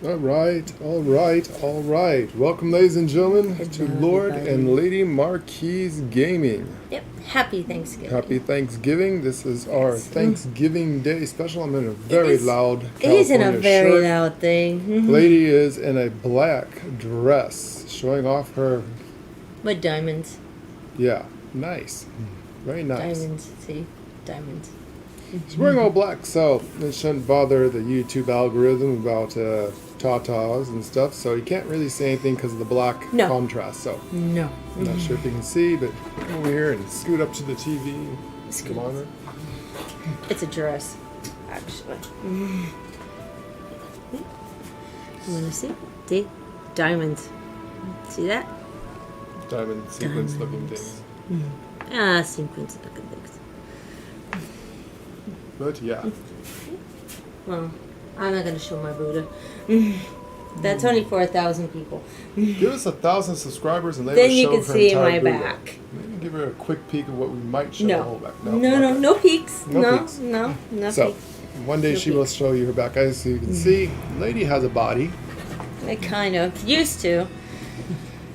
All right. Welcome, ladies and gentlemen, to Lord and Lady Marquise Gaming. Yep. Happy Thanksgiving. Happy Thanksgiving. This is our Thanksgiving Day special. I'm in a very loud California It is in a very shirt. loud thing. Lady is in a black dress, showing off her... With diamonds. Yeah, nice. Very nice. Diamonds, see? Diamonds. She's wearing all black, so it shouldn't bother the YouTube algorithm about tatas and stuff, so you can't really say anything because of the black contrast. So No. I'm not sure if you can see, but come over here and scoot up to the TV. Come on. It's a dress, actually. You want to see? See? Diamonds. See that? Diamond sequence looking things. Sequence looking things. But yeah. Well, I'm not going to show my Buddha. That's only for 1,000 people. Give us 1,000 subscribers and then you can see my Buddha. back. Maybe give her a quick peek of what we might show the whole back. No peeks. No peeks. No So, peeks. one day she will show you her back. As you can see, lady has a body. I kind of used to.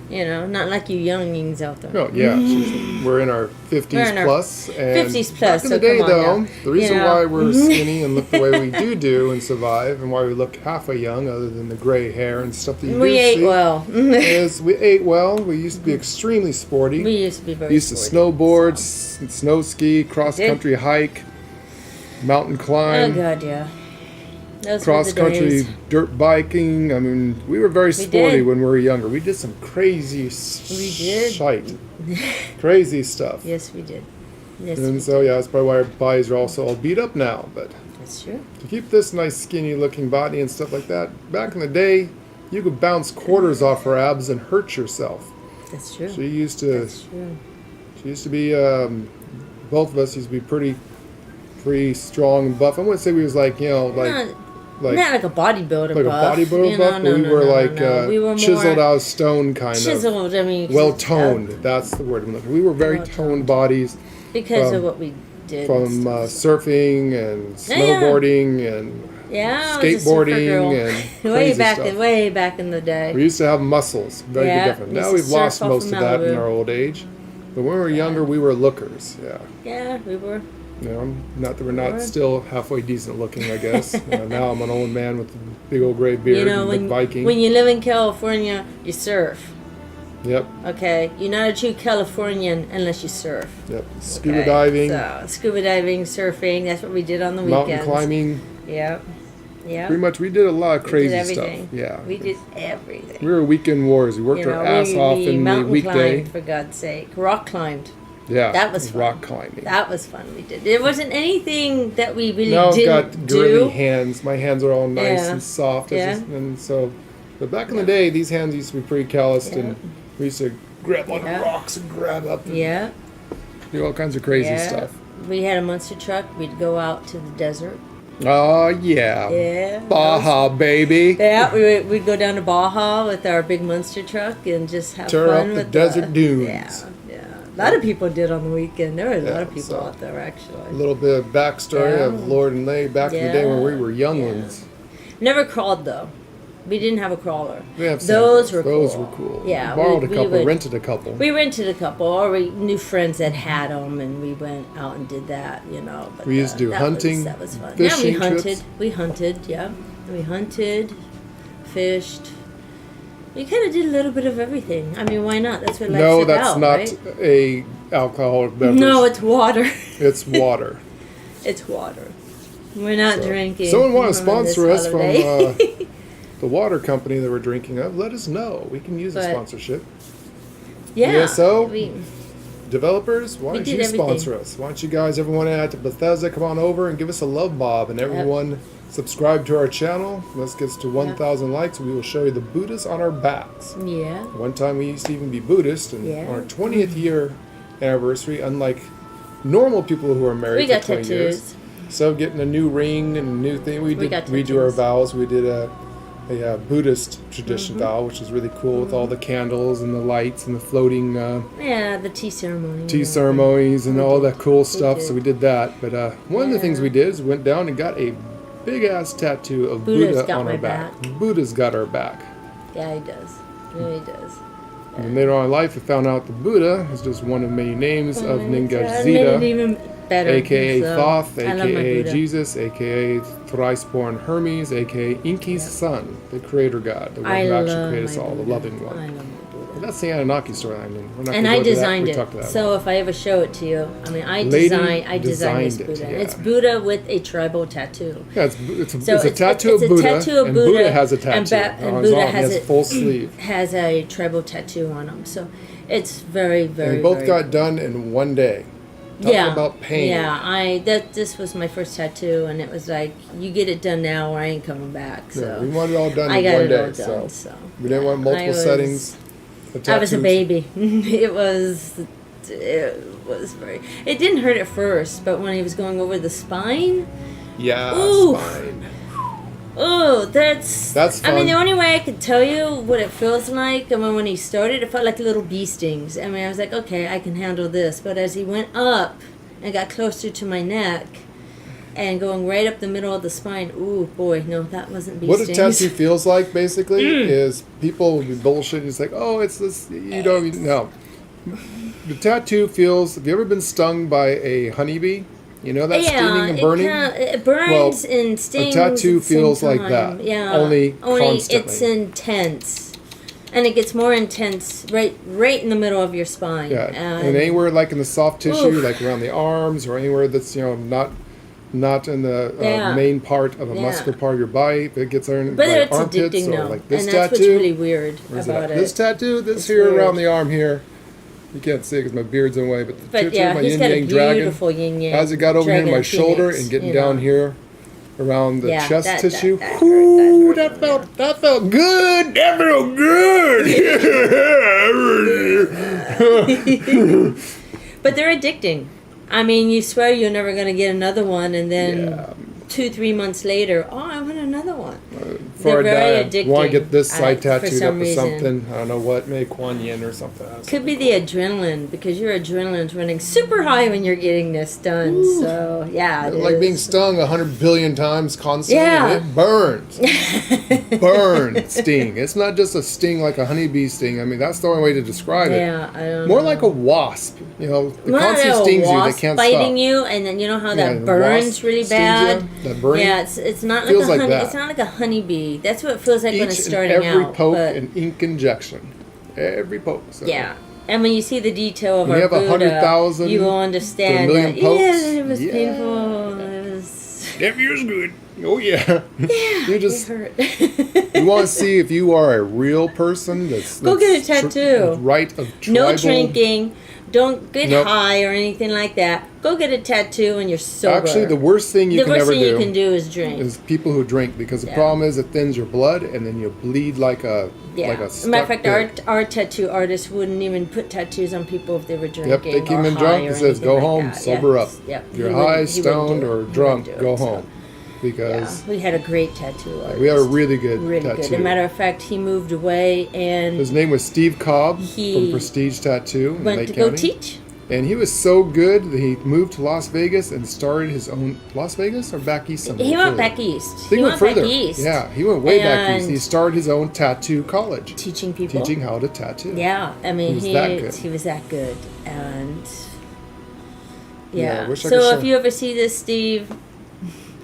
You know, not like you youngings out there. Oh, yeah. We're in our 50s plus. And 50s plus. back in the day, though, the reason why we're skinny and look the way we do and survive, and why we look halfway young, other than the gray hair and stuff that you we do ate see, well. is we ate well. We used to be extremely sporty. We used to be very We used to snowboard, snow ski, cross-country hike, mountain climb. Oh, God, yeah. Cross-country dirt biking. I mean, we were very sporty when we were younger. We did some crazy shite. Crazy stuff. Yes, we did. And so, yeah, that's probably why our bodies are also all beat up now. But that's true. To keep this nice skinny-looking body and stuff like that, back in the day, you could bounce quarters off her abs and hurt yourself. That's true. She used to... That's true. She used to be... both of us used to be pretty strong and buff. I wouldn't say we was like, you know, not like a bodybuilder buff. Like a bodybuilder buff, but we were chiseled out of stone kind of. Chiseled, I mean. Well-toned, that's the word I'm looking for. We were very toned bodies. Because of what we did. From surfing and snowboarding and skateboarding and way back in the day. We used to have muscles, very different. Now we've lost most of that in our old age. But when we were younger, we were lookers, Yeah, we were. You know, not that we're not still halfway decent looking, I guess. Now I'm an old man with a big old gray beard and big Viking. When you live in California, you surf. Yep. Okay, you're not a true Californian unless you surf. Yep. Scuba diving. So, scuba diving, surfing, that's what we did on the weekends. Mountain climbing. Yep. Yeah. Pretty much, we did a lot of crazy stuff. Yeah. We did everything. We were weekend warriors. We worked our ass off in the weekday. Climbed, for God's sake. Rock climbed. Yeah, that was fun. Rock climbing. That was fun. We did. There wasn't anything that we really didn't got girly hands. My hands are all nice and soft. Yeah. But back in the day, these hands used to be pretty calloused, and we used to grab on the rocks and grab up. And do all kinds of crazy stuff. We had a monster truck. We'd go out to the desert. Oh, yeah. Yeah. Baja, baby. Yeah, we'd go down to Baja with our big monster truck and just have fun with with the desert dunes. Yeah. A lot of people did on the weekend. There were a lot of people out there, actually. A little bit of backstory of Lord and Lady back in the day when we were young ones. Never crawled, though. We didn't have a crawler. We have Those were cool. Yeah, we borrowed a couple, rented a couple. We rented a couple, or we knew friends that had them, and we went out and did that, you know. But we used to do hunting, that was fun. Fishing trips. We hunted, We hunted, fished. We kind of did a little bit of everything. I mean, why not? That's what life's about, right? No, that's not a alcoholic beverage. No, it's water. It's water. It's water. We're not drinking. Someone want to sponsor us from the water company that we're drinking of? Let us know. We can use a sponsorship. Yeah. ESO developers, why don't you sponsor us? Why don't you guys, everyone at Bethesda, come on over and give us a love bob, and everyone subscribe to our channel. Let's get to 1,000 likes. We will show you the Buddhas on our backs. Yeah. One time we used to even be Buddhist, and on our 20th year anniversary, unlike normal people who are married for 20 years, so getting a new ring and a new thing, we did redo our vows. We did a Buddhist tradition vow, which is really cool with all the candles and the lights and the floating the tea ceremony. Tea ceremonies and all that cool stuff. So we did that. But one of the things we did is we went down and got a big ass tattoo of Buddha got on my our back. back. Buddha's got our back. Yeah, he does. Yeah, he does. Yeah. And later on in life, we found out the Buddha is just one of many names of Made it Ningajita, even better. a.k.a. So, Thoth, I love my a.k.a. Buddha. Jesus, a.k.a. thrice-born Hermes, a.k.a. Inki's son, the creator god, the one who actually created us all, the loving one. I love my Buddha. But that's the Anunnaki storyline. We're not And gonna I go designed to that. We it. talked to that So if I ever show it to you, I mean, I designed this Buddha. yeah. It's Buddha with a tribal tattoo. Yeah, it's a So tattoo of it's a Buddha, tattoo of and Buddha, Buddha has a tattoo. and Buddha has a full sleeve. Has a tribal tattoo on him. So it's very, very. And we both very, got done in one day. Talking about pain. Yeah, this was my first tattoo, and it was like, you get it done now, or I ain't coming back. So Yeah, we wanted it all done I in got one it day. all done, so we didn't want multiple settings. I was a baby. It was very. It didn't hurt at first, but when he was going over the spine. Yeah, Ooh. spine. Oh, that's fun. I mean, the only way I could tell you what it feels like, I mean, when he started, it felt like little bee stings. I mean, I was like, okay, I can handle this. But as he went up and got closer to my neck and going right up the middle of the spine, ooh, boy, no, that wasn't bee What stings. a tattoo feels like, basically, is people will be bullshitting. It's like, oh, it's this, you don't know. The tattoo feels, have you ever been stung by a honeybee? You know that stinging and burning? It burns and stings. A tattoo at the same feels like time. that. Yeah. Only constantly. It's intense. And it gets more intense right in the middle of your spine. Yeah, and anywhere like in the soft tissue, like around the arms, or anywhere that's not in the main part of a muscular part of your body, if it gets in but like it's armpits addicting, or though. like this and that's tattoo. what's really weird about it. This tattoo, it's here weird. around the arm here. You can't see it because my beard's in the way, but the tattoo of my he's yin got yang a dragon. beautiful yin yang. As it got over here in my shoulder and getting down here around the chest tissue. Ooh, that felt good. That felt good. But they're addicting. I mean, you swear you're never going to get another one, and then 2-3 months later, I want another one. They're very addicting. Want to get this side tattooed up or reason. something. I don't know what, maybe Kuan Yin or something. Could be the adrenaline, because your adrenaline's running super high when you're getting this done. Ooh. So, yeah. It's like being stung 100 billion times constantly. Yeah. And it burns. Sting. It's not just a sting like a honeybee sting. I mean, that's the only way to describe it. Yeah, I don't More know. like a wasp. You know, it Well, constantly stings you. They can't biting stop. you, and then you know how that the burns wasp really stings bad. you, that burning. Yeah, it's not Feels like a like honey. that. It's not like a honeybee. That's what it feels like when it's starting and every out. poke but and ink injection. Every poke. So. yeah, and when you see the detail of When our you have Buddha, 100,000 you will understand to a million that. pokes. Yeah, it was painful. It was. That feels good. Oh yeah. Yeah, you just it hurt. you want to see if you are a real person. Go get a tattoo. Right of tribal. No drinking. Don't get high or anything like that. Go get a tattoo and you're sober. Actually, the worst thing you can ever do is drink. Is people who drink, because the problem is it thins your blood and then you bleed like a As a matter of fact, our tattoo artists wouldn't even put tattoos on people if they were drinking. Yep, they keep them drunk. It says go home, sober up. Yep. If you're high, stoned, or drunk, go home. Because we had a great tattoo artist. We had a really good tattoo. As a matter of fact, he moved away, and his name was Steve Cobb from Prestige Tattoo in Lake County. Go teach. And he was so good that he moved to Las Vegas and started his own Las Vegas or back east somewhere. He went back east. He went further. Back east. Yeah, he went way back east. He started his own tattoo college. Teaching people. Teaching how to tattoo. Yeah, I mean he was that good. And I so if you ever see this, Steve,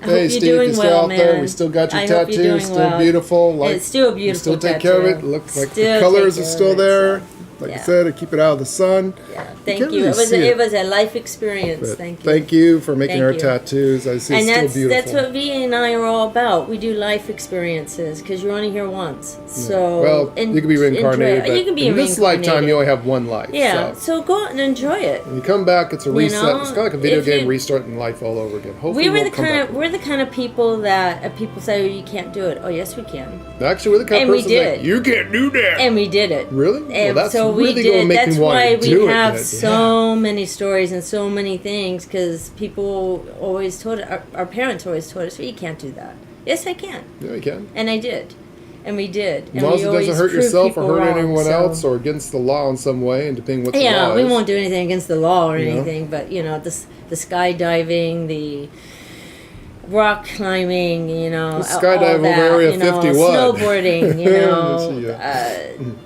I hope Steve, you're doing still well, out man. there. We still got your tattoo. Still beautiful. It's still a beautiful tattoo. Still take tattoo. care of it. Look like the colors are still there. Like I said, I keep it out of the sun. Yeah, thank you. It was a life experience. Thank you. Thank you for making our tattoos. I see it's still beautiful. That's what V and I are all about. We do life experiences because you're only here once. So you can be reincarnated, but you can be in this lifetime you only have one life. Yeah, so go out and enjoy it. When you come back, it's a reset. It's kind of like a video game restarting life all over again. Hopefully we're the kind of people that people say, oh, you can't do it. Oh, yes, we can. Actually, we're the kind of person like, you can't do that. And we did it. Really? And that's so really going to make me want to do it. That's why we have so many stories and so many things, because people always told it, our parents always told us, well, you can't do that. Yes, I can. Yeah, you can. And I did. And we did. As long as it doesn't hurt yourself or hurt anyone else or against the law in some way, and depending what the law is. Yeah, we won't do anything against the law or anything, but, the skydiving, rock climbing, skydive all that, over Area 51, snowboarding,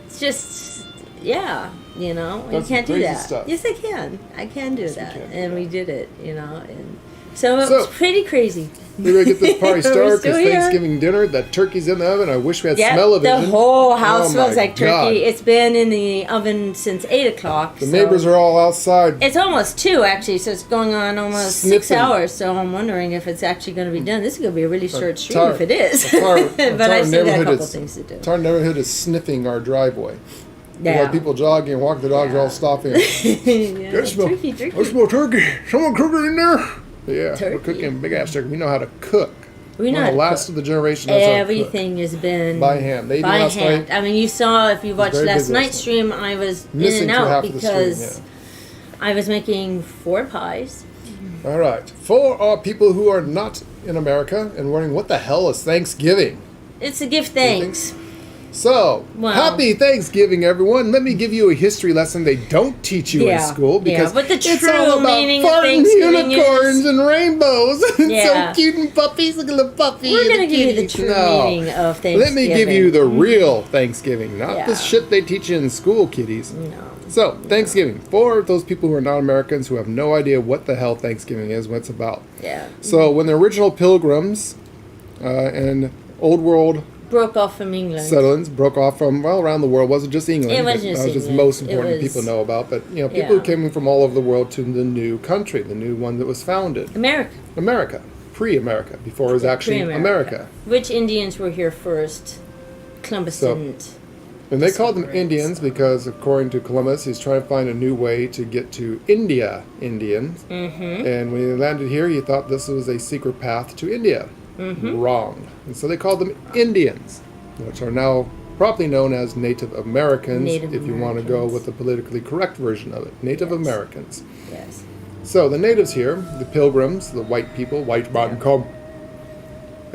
it's just, you can't do that. Stuff. Yes, I can. I can do that, and we did it, and So it's pretty crazy. We're going to get this party started because here. Thanksgiving dinner, that turkey's in the oven. I wish we had smell-o-vision. The whole house smells like turkey. God. It's been in the oven since 8 o'clock. The neighbors are all outside. It's almost 2, actually, so it's going on almost Sniffing. 6 hours. So I'm wondering if it's actually going to be done. This is going to be a really short stream if it is. But I still got a couple things to do. Our neighborhood is sniffing our driveway. Yeah. We have people jogging and walking the dogs are all stopping. Turkey. I smell turkey. Someone cooking in there. Yeah, Turkey. we're cooking big ass turkey. We know how to cook. We know the last of the generation knows how to cook. Everything has been by hand. They by last hand. night. I mean, you saw if you watched last busy night's stream, I was missing in and out half because of the stream, I was making 4 pies. All right. For our people who are not in America and wondering what the hell is Thanksgiving. It's to give thanks. So, happy Thanksgiving, everyone. Let me give you a history lesson they don't teach you in school because but the it's true all about meaning of farting Thanksgiving unicorns and rainbows. It's Yeah. so cute and puppies. Look at the puppy. We're and going to give you the kitties. true No. meaning of Thanksgiving. Let me give you the real Thanksgiving, not the Yeah. shit they teach you in school, kiddies. No. So, Thanksgiving. For those people who are not Americans who have no idea what the hell Thanksgiving is, what it's about. Yeah. So, when the original pilgrims and Old World Broke off from England. settlers broke off from around the world. It wasn't just England. It wasn't but just that was just the England. most important It was- people know about. But people who came from all over the world to the new country, the new one that was founded, America, pre-America, before it was actually America. Which Indians were here first? Columbus didn't. And they called them Indians because, according to Columbus, he's trying to find a new way to get to India, Indians. Mm-hmm. And when he landed here, he thought this was a secret path to India. Mm-hmm. Wrong. And so they called them Indians, which are now properly known as Native Americans, if you want to go with the politically correct version of it. Native Americans. Yes. So the natives here, the pilgrims, the white people, white man come.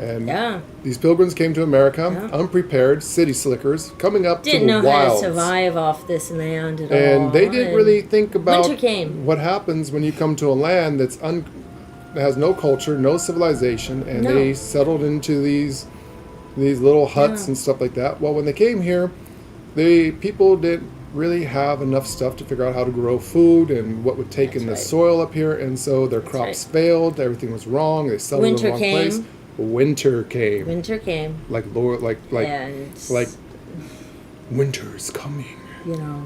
And these pilgrims came to America, unprepared, city slickers, coming up to the wilds. Didn't know how to survive off this land at all. And they didn't really think about winter came. What happens when you come to a land that has no culture, no civilization, and they settled into these little huts and stuff like that. Well, when they came here, people didn't really have enough stuff to figure out how to grow food and what would take in the soil up here, and so their crops failed. Everything was wrong. They settled in the wrong place. Winter came. Winter came. Like winter's coming.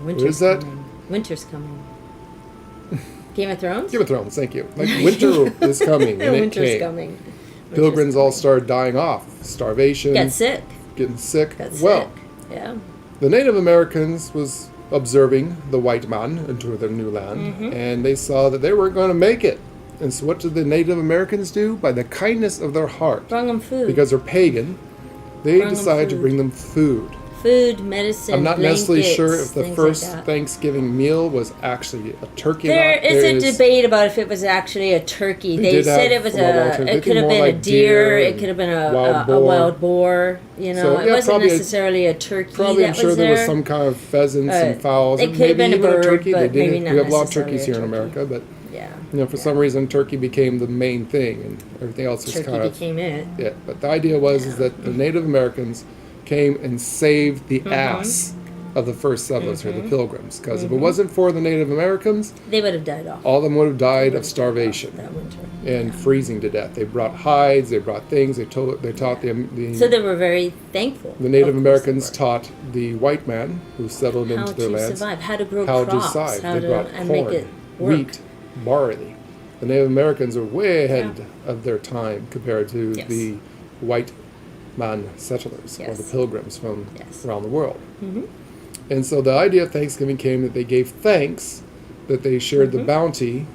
Winter's that? coming. Winter's coming. Game of Thrones? Game of Thrones, thank you. Like winter is coming, and it came. Coming. Pilgrims all started dying off. Starvation. Getting sick. Yeah. The Native Americans was observing the white man into their new land, and they saw that they weren't going to make it. And so what did the Native Americans do? By the kindness of their heart. Bring them food. Because they're pagan, they decided to bring them food. Food, medicine, I'm not necessarily sure if the first like Thanksgiving meal was actually a turkey. There is a debate about if it was actually a turkey. They said it was it could have been a deer, it could have been a wild boar. It wasn't necessarily a turkey. Probably, I'm sure there was some kind of pheasants and fowls. It could have been a bird, turkey. but maybe not. We have a lot of turkeys here in America, but for some reason, turkey became the main thing, and everything else was kind of became it. Yeah, but the idea was that the Native Americans came and saved the ass of the first settlers here, the pilgrims. Because if it wasn't for the Native Americans, they would have died off. All of them would have died of starvation that winter. And freezing to death. They brought hides, they brought things, they taught them. So they were very thankful. The Native Americans taught the white man who settled into their lands how to grow crops, they brought corn, wheat, barley. The Native Americans are way ahead of their time compared to the white man settlers or the pilgrims from around the world. And so the idea of Thanksgiving came that they gave thanks, that they shared the bounty,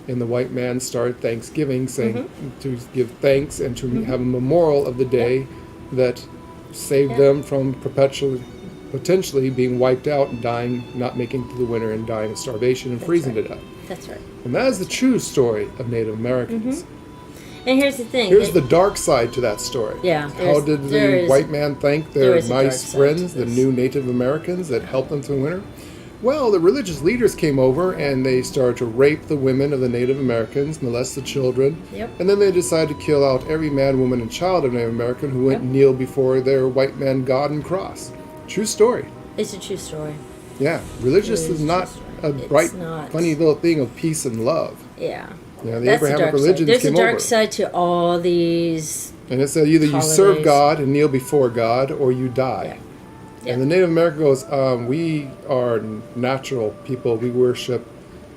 and the white man started Thanksgiving saying to give thanks and to have a memorial of the day that saved them from potentially being wiped out and dying, not making it through the winter and dying of starvation and freezing to death. That's right. And that is the true story of Native Americans. And here's the thing. Here's the dark side to that story. Yeah. How did the white man thank their nice friends, the new Native Americans that helped them through winter? Well, the religious leaders came over and they started to rape the women of the Native Americans, molest the children. Yep. And then they decided to kill out every man, woman, and child of Native American who went and kneel before their white man god and cross. True story. It's a true story. Yeah. Religious is not a bright, funny little thing of peace and love. Yeah. You know, the Abrahamic religions There's came a dark over. side to all these. And it said either holidays. you serve God and kneel before God or you die. Yeah. Yeah. And the Native American goes, we are natural people. We worship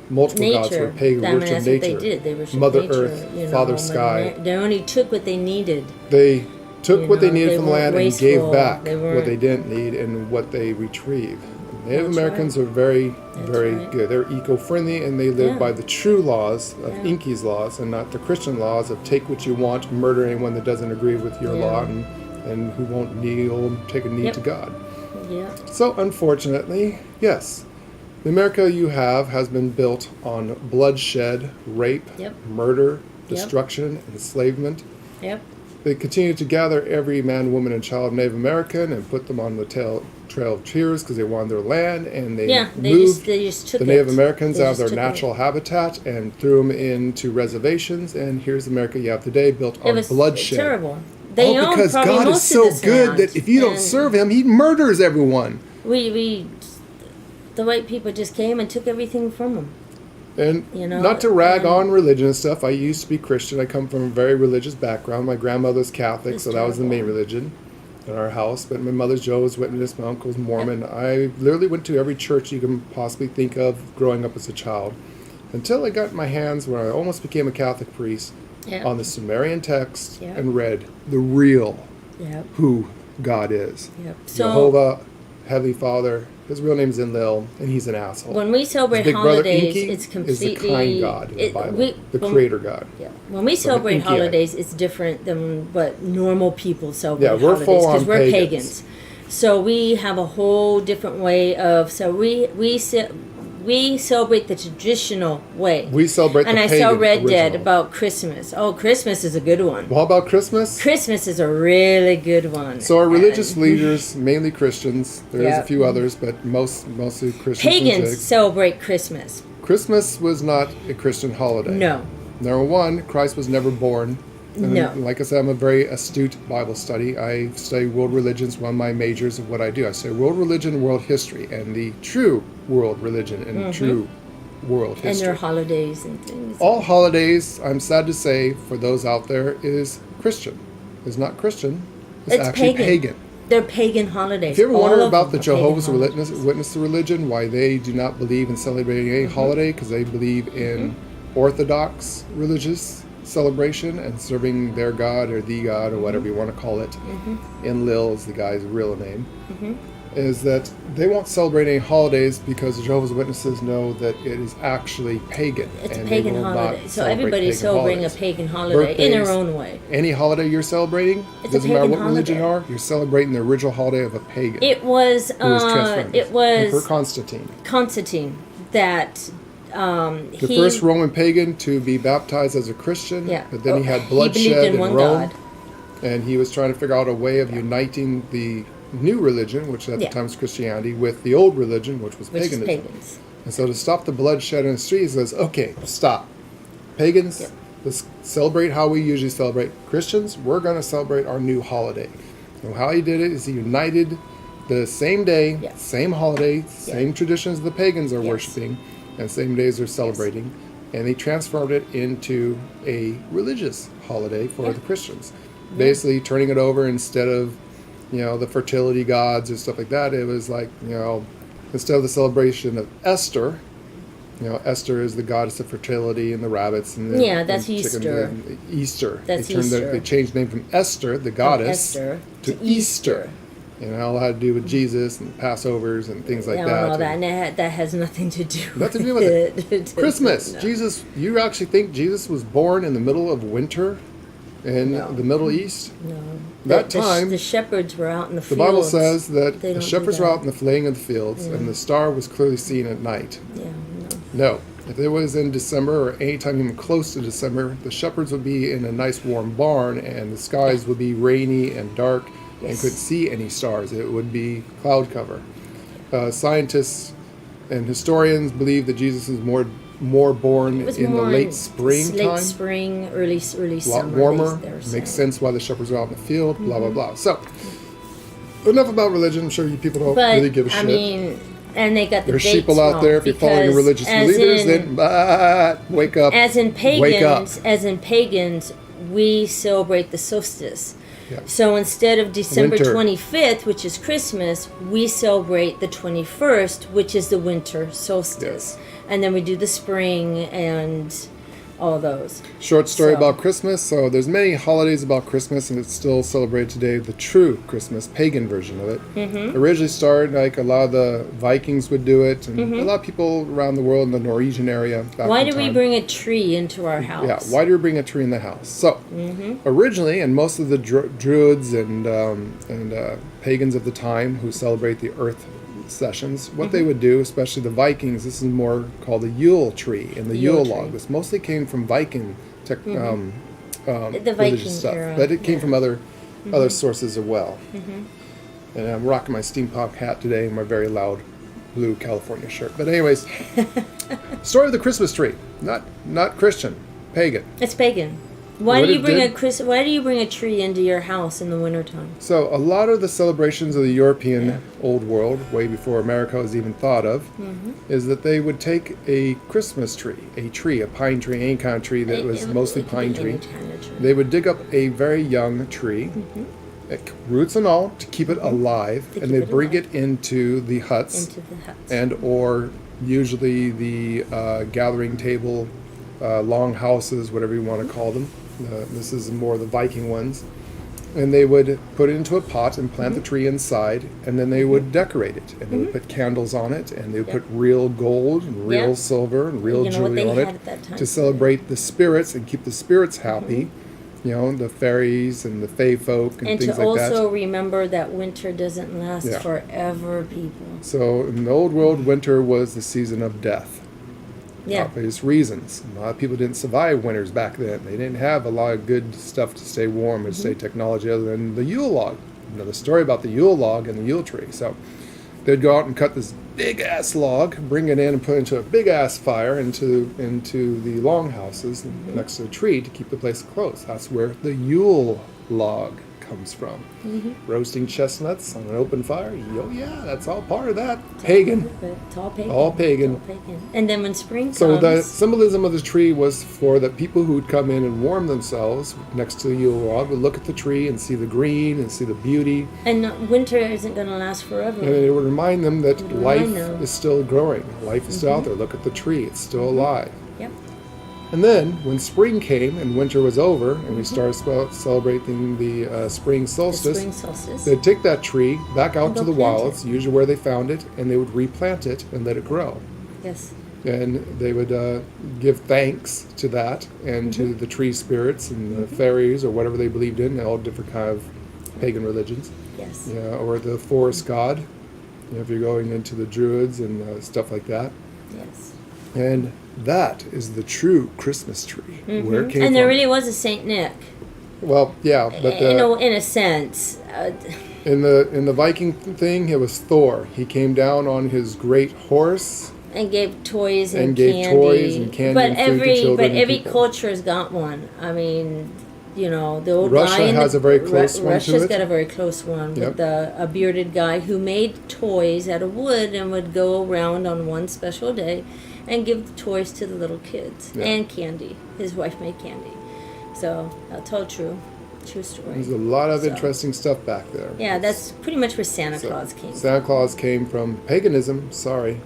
multiple gods. We're pagan. We worship that's nature. What they did. They worshiped Mother nature, Earth, Father Sky. They only took what they needed. They took what they needed they from the land weren't and gave wasteful. back They what they didn't need and what they retrieved. Native That's Americans right. are very, That's very right. good. They're eco-friendly and they live Yeah. by the true laws of Yeah. Inky's laws and not the Christian laws of take what you want, murder anyone that doesn't agree with your Yeah. law, and who won't kneel and take a knee Yep. to God. Yeah. So, unfortunately, yes, the America you have has been built on bloodshed, rape, Yep. murder, destruction, enslavement. Yep. They continue to gather every man, woman, and child of Native American and put them on the Trail of Tears because they wanted their land, and they moved they just took the Native Americans They out of just their took natural habitat and threw them into reservations, and here's the America you have today built It on was bloodshed. terrible. They owned because probably God is most so of this good land, that if you don't and serve Him, He murders everyone. The white people just came and took everything from them. And You know, not to rag and- on religion and stuff, I used to be Christian. I come from a very religious background. My grandmother's Catholic, It's so that was the main terrible. religion in our house. But my mother's Jehovah's Witness, my uncle's Mormon. I literally went to every church you can possibly think of growing up as a child. Until I got my hands, when I almost became a Catholic priest, Yep. on the Sumerian text Yep. and read the real Yep. who God is. Yep. So Jehovah, Heavenly Father, his real name's Enlil, and he's an asshole. when we celebrate His big brother holidays, Enki it's is completely the kind God in the Bible, the creator God. Yeah. When we celebrate Enki. holidays, it's different than what normal people celebrate. Yeah, we're holidays, full on we're pagans. pagans. So we have a whole different way of. So we celebrate the traditional way. We celebrate and the I pagan saw Red Dead original. about Christmas. Oh, Christmas is a good one. Well, how about Christmas? Christmas is a really good one. So our religious And leaders, mainly Christians, there is Yeah. a few others, but mostly Christians. pagans and celebrate Christmas. Christmas was not a Christian holiday. No. Number one, Christ was never born. And No. like I said, I'm a very astute Bible study. I study world religions, one of my majors of what I do. I study world religion and world history, and the true world religion and true world And history. their holidays and things. All holidays, I'm sad to say, for those out there, is Christian. It's not Christian. It's actually pagan. They're pagan holidays. If you ever All wonder of about the them are pagan Jehovah's holidays. Witness religion, why they do not believe in celebrating any holiday, because they believe in Orthodox religious celebration and serving their God or the God or whatever you want to call it. Enlil is the guy's real name. Is that they won't celebrate any holidays because the Jehovah's Witnesses know that it is actually pagan. It's a and pagan they will holiday. not So celebrate everybody's pagan celebrating holidays. a pagan holiday in their Birthdays, own way. Any holiday you're celebrating, It's a doesn't matter pagan what religion you holiday. are, you're celebrating the original holiday of a pagan. It was who was transformed. Emperor Constantine Constantine. that The first Roman pagan to be baptized as a Christian, Yeah. but then he had He bloodshed believed in in one Rome, God. and he was trying to figure out a way of uniting the new religion, which at the Yeah. time was Christianity, with the old religion, which was which is paganism. pagans. And so to stop the bloodshed in the streets, he says, okay, stop. Pagans, Yeah. let's celebrate how we usually celebrate. Christians, we're going to celebrate our new holiday. And how he did it is he united the same day, Yeah. same holiday, same traditions the pagans are Yes. worshiping, and same days they're celebrating. And they transformed it into a religious holiday for Yeah. the Christians. Basically turning it over instead of, the fertility gods and stuff like that. It was like, instead of the celebration of Esther, Esther is the goddess of fertility and the rabbits and the Yeah, that's and chicken, Easter. Easter. That's they Easter. They changed the name from Esther, the goddess, Esther to Easter. And it all had to do with Jesus and Passovers and things like and that. all that, and that has nothing to do Nothing to do with with it. Christmas. No. Jesus, you actually think Jesus was born in the middle of winter in No. the Middle East? No. That The time, the shepherds were out in the the fields. Bible says that They the don't do shepherds were that. out in the flaying of the fields, and the star was clearly seen at night. Yeah, No. If it was in December or any time even close to December, the shepherds would be in a nice warm barn, and the skies would be rainy and dark and Yes. couldn't see any stars. It would be cloud cover. Scientists and historians believe that Jesus is more born in the late spring time. Late spring, early summer. A lot warmer. Makes sense why the shepherds are out in the field, blah, blah, blah. So, enough about religion. I'm sure you people don't really give a shit. I mean, and they got the There's dates sheeple out there. If you're following religious leaders, then wake up. As in pagans, we celebrate the solstice. Yeah. So instead of December Winter. 25th, which is Christmas, we celebrate the 21st, which is the winter solstice. Yes. And then we do the spring and all those. Short story about Christmas. So there's many holidays about Christmas, and it's still celebrated today. The true Christmas, pagan version of it. Mm-hmm. Originally started like a lot of the Vikings would do it, and a lot of people around the world in the Norwegian area. Why do we bring a tree into our house? Yeah, why do we bring a tree in the house? So originally, and most of the Druids and pagans of the time who celebrate the Earth sessions, what they would do, especially the Vikings, this is more called the Yule tree and the Yule log. This mostly came from Viking the religious Viking stuff, era. but it came from other sources as well. And I'm rocking my steampunk hat today and my very loud blue California shirt. But anyways, story of the Christmas tree, not Christian, pagan. It's pagan. Why do you bring a tree into your house in the wintertime? So a lot of the celebrations of the European old world, way before America was even thought of, is that they would take a Christmas tree, a pine tree, any kind of tree that was mostly pine tree. They would dig up a very young tree, roots and all, to keep it alive, and they bring it into the huts, and or usually the gathering table, long houses, whatever you want to call them. This is more the Viking ones. And they would put it into a pot and plant the tree inside, and then they would decorate it. And they would put candles on it, and they would put real gold and real silver and real jewelry on it to celebrate the spirits and keep the spirits happy. You know, the fairies and the fae folk and things like that. And to also remember that winter doesn't last forever, people. So in the old world, winter was the season of death. Yeah. Obvious reasons. A lot of people didn't survive winters back then. They didn't have a lot of good stuff to stay warm and stay technology other than the Yule log. Another story about the Yule log and the Yule tree. So they'd go out and cut this big ass log, bring it in and put it into a big ass fire into the longhouses next to the tree to keep the place close. That's where the Yule log comes from. Roasting chestnuts on an open fire. Oh yeah, that's all part of that. Pagan. It's all pagan. All pagan. And then when spring comes... So the symbolism of the tree was for the people who would come in and warm themselves next to the Yule log would look at the tree and see the green and see the beauty. And winter isn't going to last forever. And it would remind them that life is still growing. Life is still out there. Look at the tree. It's still alive. Yep. And then, when spring came and winter was over, and we started celebrating the spring solstice, they'd take that tree back out to the wilds, usually where they found it, and they would replant it and let it grow. Yes. And they would give thanks to that and to the tree spirits and the fairies or whatever they believed in, all different kind of pagan religions. Yes. Yeah, or the forest god, if you're going into the Druids and stuff like that. Yes. And that is the true Christmas tree. Where it came and from. there really was a Saint Nick. Well, yeah, but in a sense. In the Viking thing, it was Thor. He came down on his great horse and gave toys and gave candy. Toys and candy but and food to children. But every people. culture's got one. I mean, you know, the old Russia guy has a very close one Russia's to it. got a very close one with a bearded guy who made toys out of wood and would go around on one special day and give the toys to the little kids and candy. His wife made candy. So that's all true. True story. There's a lot of interesting stuff back there. Yeah, that's pretty much where Santa Claus came from. Santa Claus came from paganism. Sorry.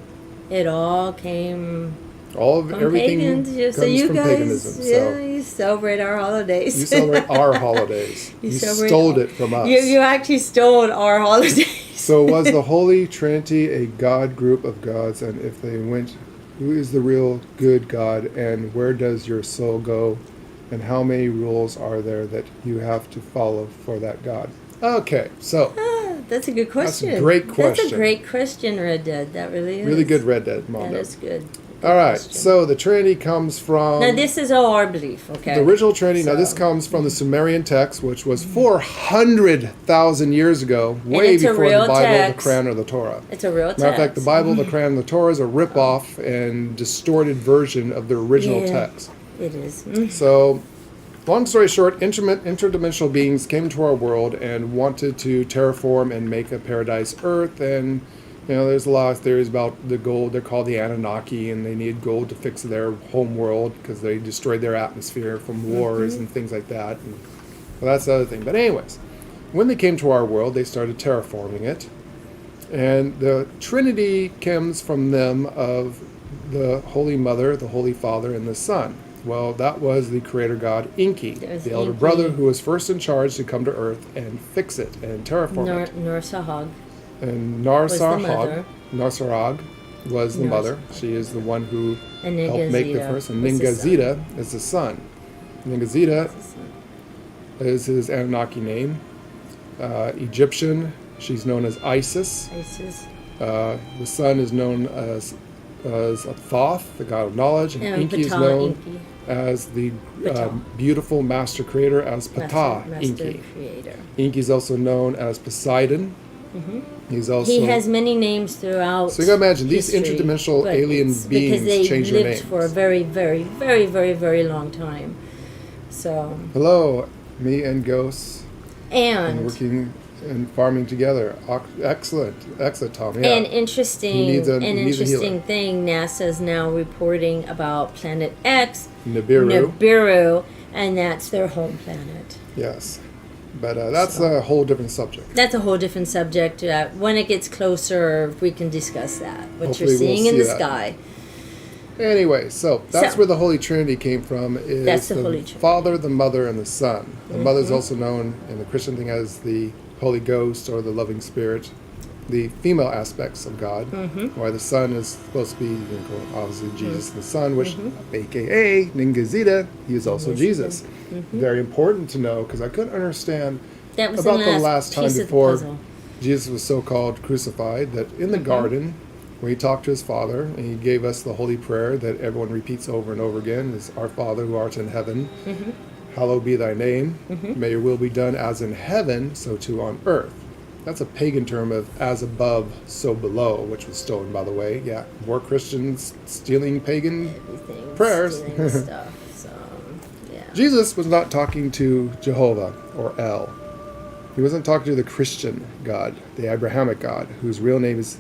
It all came from everything pagans. comes So you from guys, paganism. you celebrate our holidays. You celebrate our holidays. You stole it from us. You actually stole our holidays. So was the Holy Trinity a God group of gods? And if they went, who is the real good God? And where does your soul go? And how many rules are there that you have to follow for that God? Okay, so. That's a good question. That's a great question. That's a great question, Red Dead. That really is. Really good, Red Dead. That is good. All right, so the Trinity comes from... Now, this is all our belief, okay? The original Trinity, now this comes from the Sumerian text, which was 400,000 years ago, way before the Bible, the Quran, or the Torah. It's a real text. Matter of fact, the Bible, the Quran, and the Torah is a rip-off and distorted version of the original text. It is. So, long story short, interdimensional beings came to our world and wanted to terraform and make a paradise Earth, and there's a lot of theories about the gold. They're called the Anunnaki, and they need gold to fix their home world because they destroyed their atmosphere from wars and things like that. And, well, that's the other thing. But anyways, when they came to our world, they started terraforming it. And the Trinity comes from them of the Holy Mother, the Holy Father, and the Son. Well, that was the creator god Enki, the elder brother who was first in charge to come to Earth and fix it and terraform it. Nar-Sahag. And Nar-Sahag was the mother. She is the one who helped make the first. And Ningazida is the son. Ningazida is his Anunnaki name. Egyptian, she's known as Isis. The son is known as Thoth, the god of knowledge. And Enki is known as the beautiful master creator as Ptah, Enki. Enki is also known as Poseidon. He has many names throughout. So you can imagine these interdimensional alien beings change their names because they lived for a very, very, very, very, very long time. So hello, me and ghosts, and working and farming together. Excellent, Tom. Yeah. And interesting thing. NASA is now reporting about Planet X, Nibiru, and that's their home planet. Yes. But that's a whole different subject. That's a whole different subject. When it gets closer, we can discuss that. What you're seeing in the sky. Anyway, so that's where the Holy Trinity came from. Is the Father, the Mother, and the Son. The Mother is also known in the Christian thing as the Holy Ghost or the Loving Spirit. The female aspects of God, why the Son is supposed to be, obviously Jesus the Son, which, a.k.a. Ningazida, he is also Jesus. Very important to know, because I couldn't understand about the last time before Jesus was so-called crucified, that in the garden, when he talked to his Father, and he gave us the holy prayer that everyone repeats over and over again, is Our Father who art in heaven, hallowed be thy name, may your will be done as in heaven, so too on earth. That's a pagan term of as above, so below, which was stolen, by the way. Yeah, more Christians stealing pagan prayers. Stuff, so, yeah. Jesus was not talking to Jehovah or El. He wasn't talking to the Christian God, the Abrahamic God, whose real name is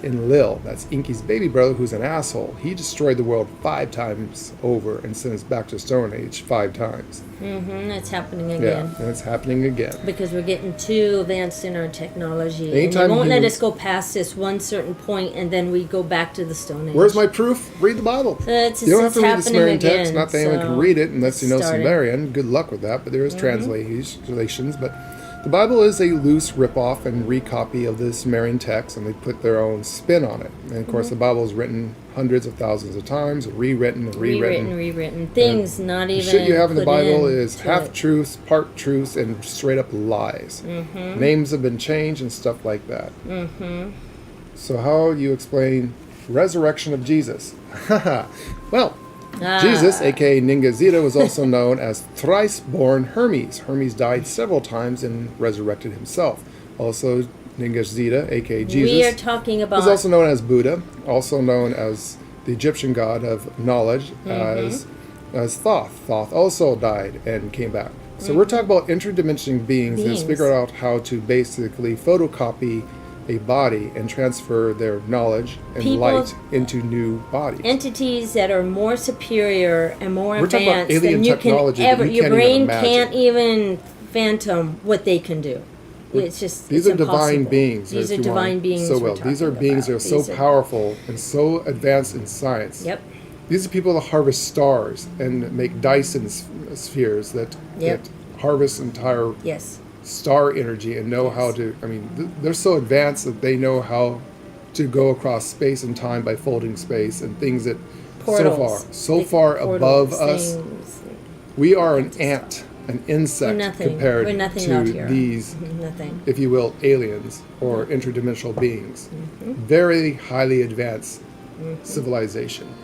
Enlil. That's Enki's baby brother, who's an asshole. He destroyed the world 5 times over and sent us back to Stone Age 5 times. It's happening again. Yeah, and it's happening again. Because we're getting too advanced in our technology. And they won't let us go past this one certain point, and then we go back to the Stone Age. Where's my proof? Read the Bible. You don't have to read the Sumerian text. Not that anyone can read it unless you know Sumerian. Good luck with that. But there is translations. But the Bible is a loose rip-off and recopy of the Sumerian text, and they put their own spin on it. And, of course, the Bible is written hundreds of thousands of times, rewritten. Things not even the shit you have in the Bible is half-truths, part-truths, and straight-up lies. Names have been changed and stuff like that. So how you explain resurrection of Jesus? Well, Jesus, a.k.a. Ningazida, was also known as thrice-born Hermes. Hermes died several times and resurrected himself. Also, Ningazida, a.k.a. Jesus, is also known as Buddha, also known as the Egyptian god of knowledge, as Thoth. Thoth also died and came back. So we're talking about interdimensional beings. That's figured out how to basically photocopy a body and transfer their knowledge and light into new bodies. Entities that are more superior and more advanced than you can ever. Your brain can't even phantom what they can do. It's just these are divine beings. These are divine beings. So well, these are beings that are so powerful and so advanced in science. Yep. These are people that harvest stars and make Dyson spheres that harvest entire star energy and know how to, they're so advanced that they know how to go across space and time by folding space and things that so far above us. We are an ant, an insect compared to these, if you will, aliens or interdimensional beings. Very highly advanced civilization.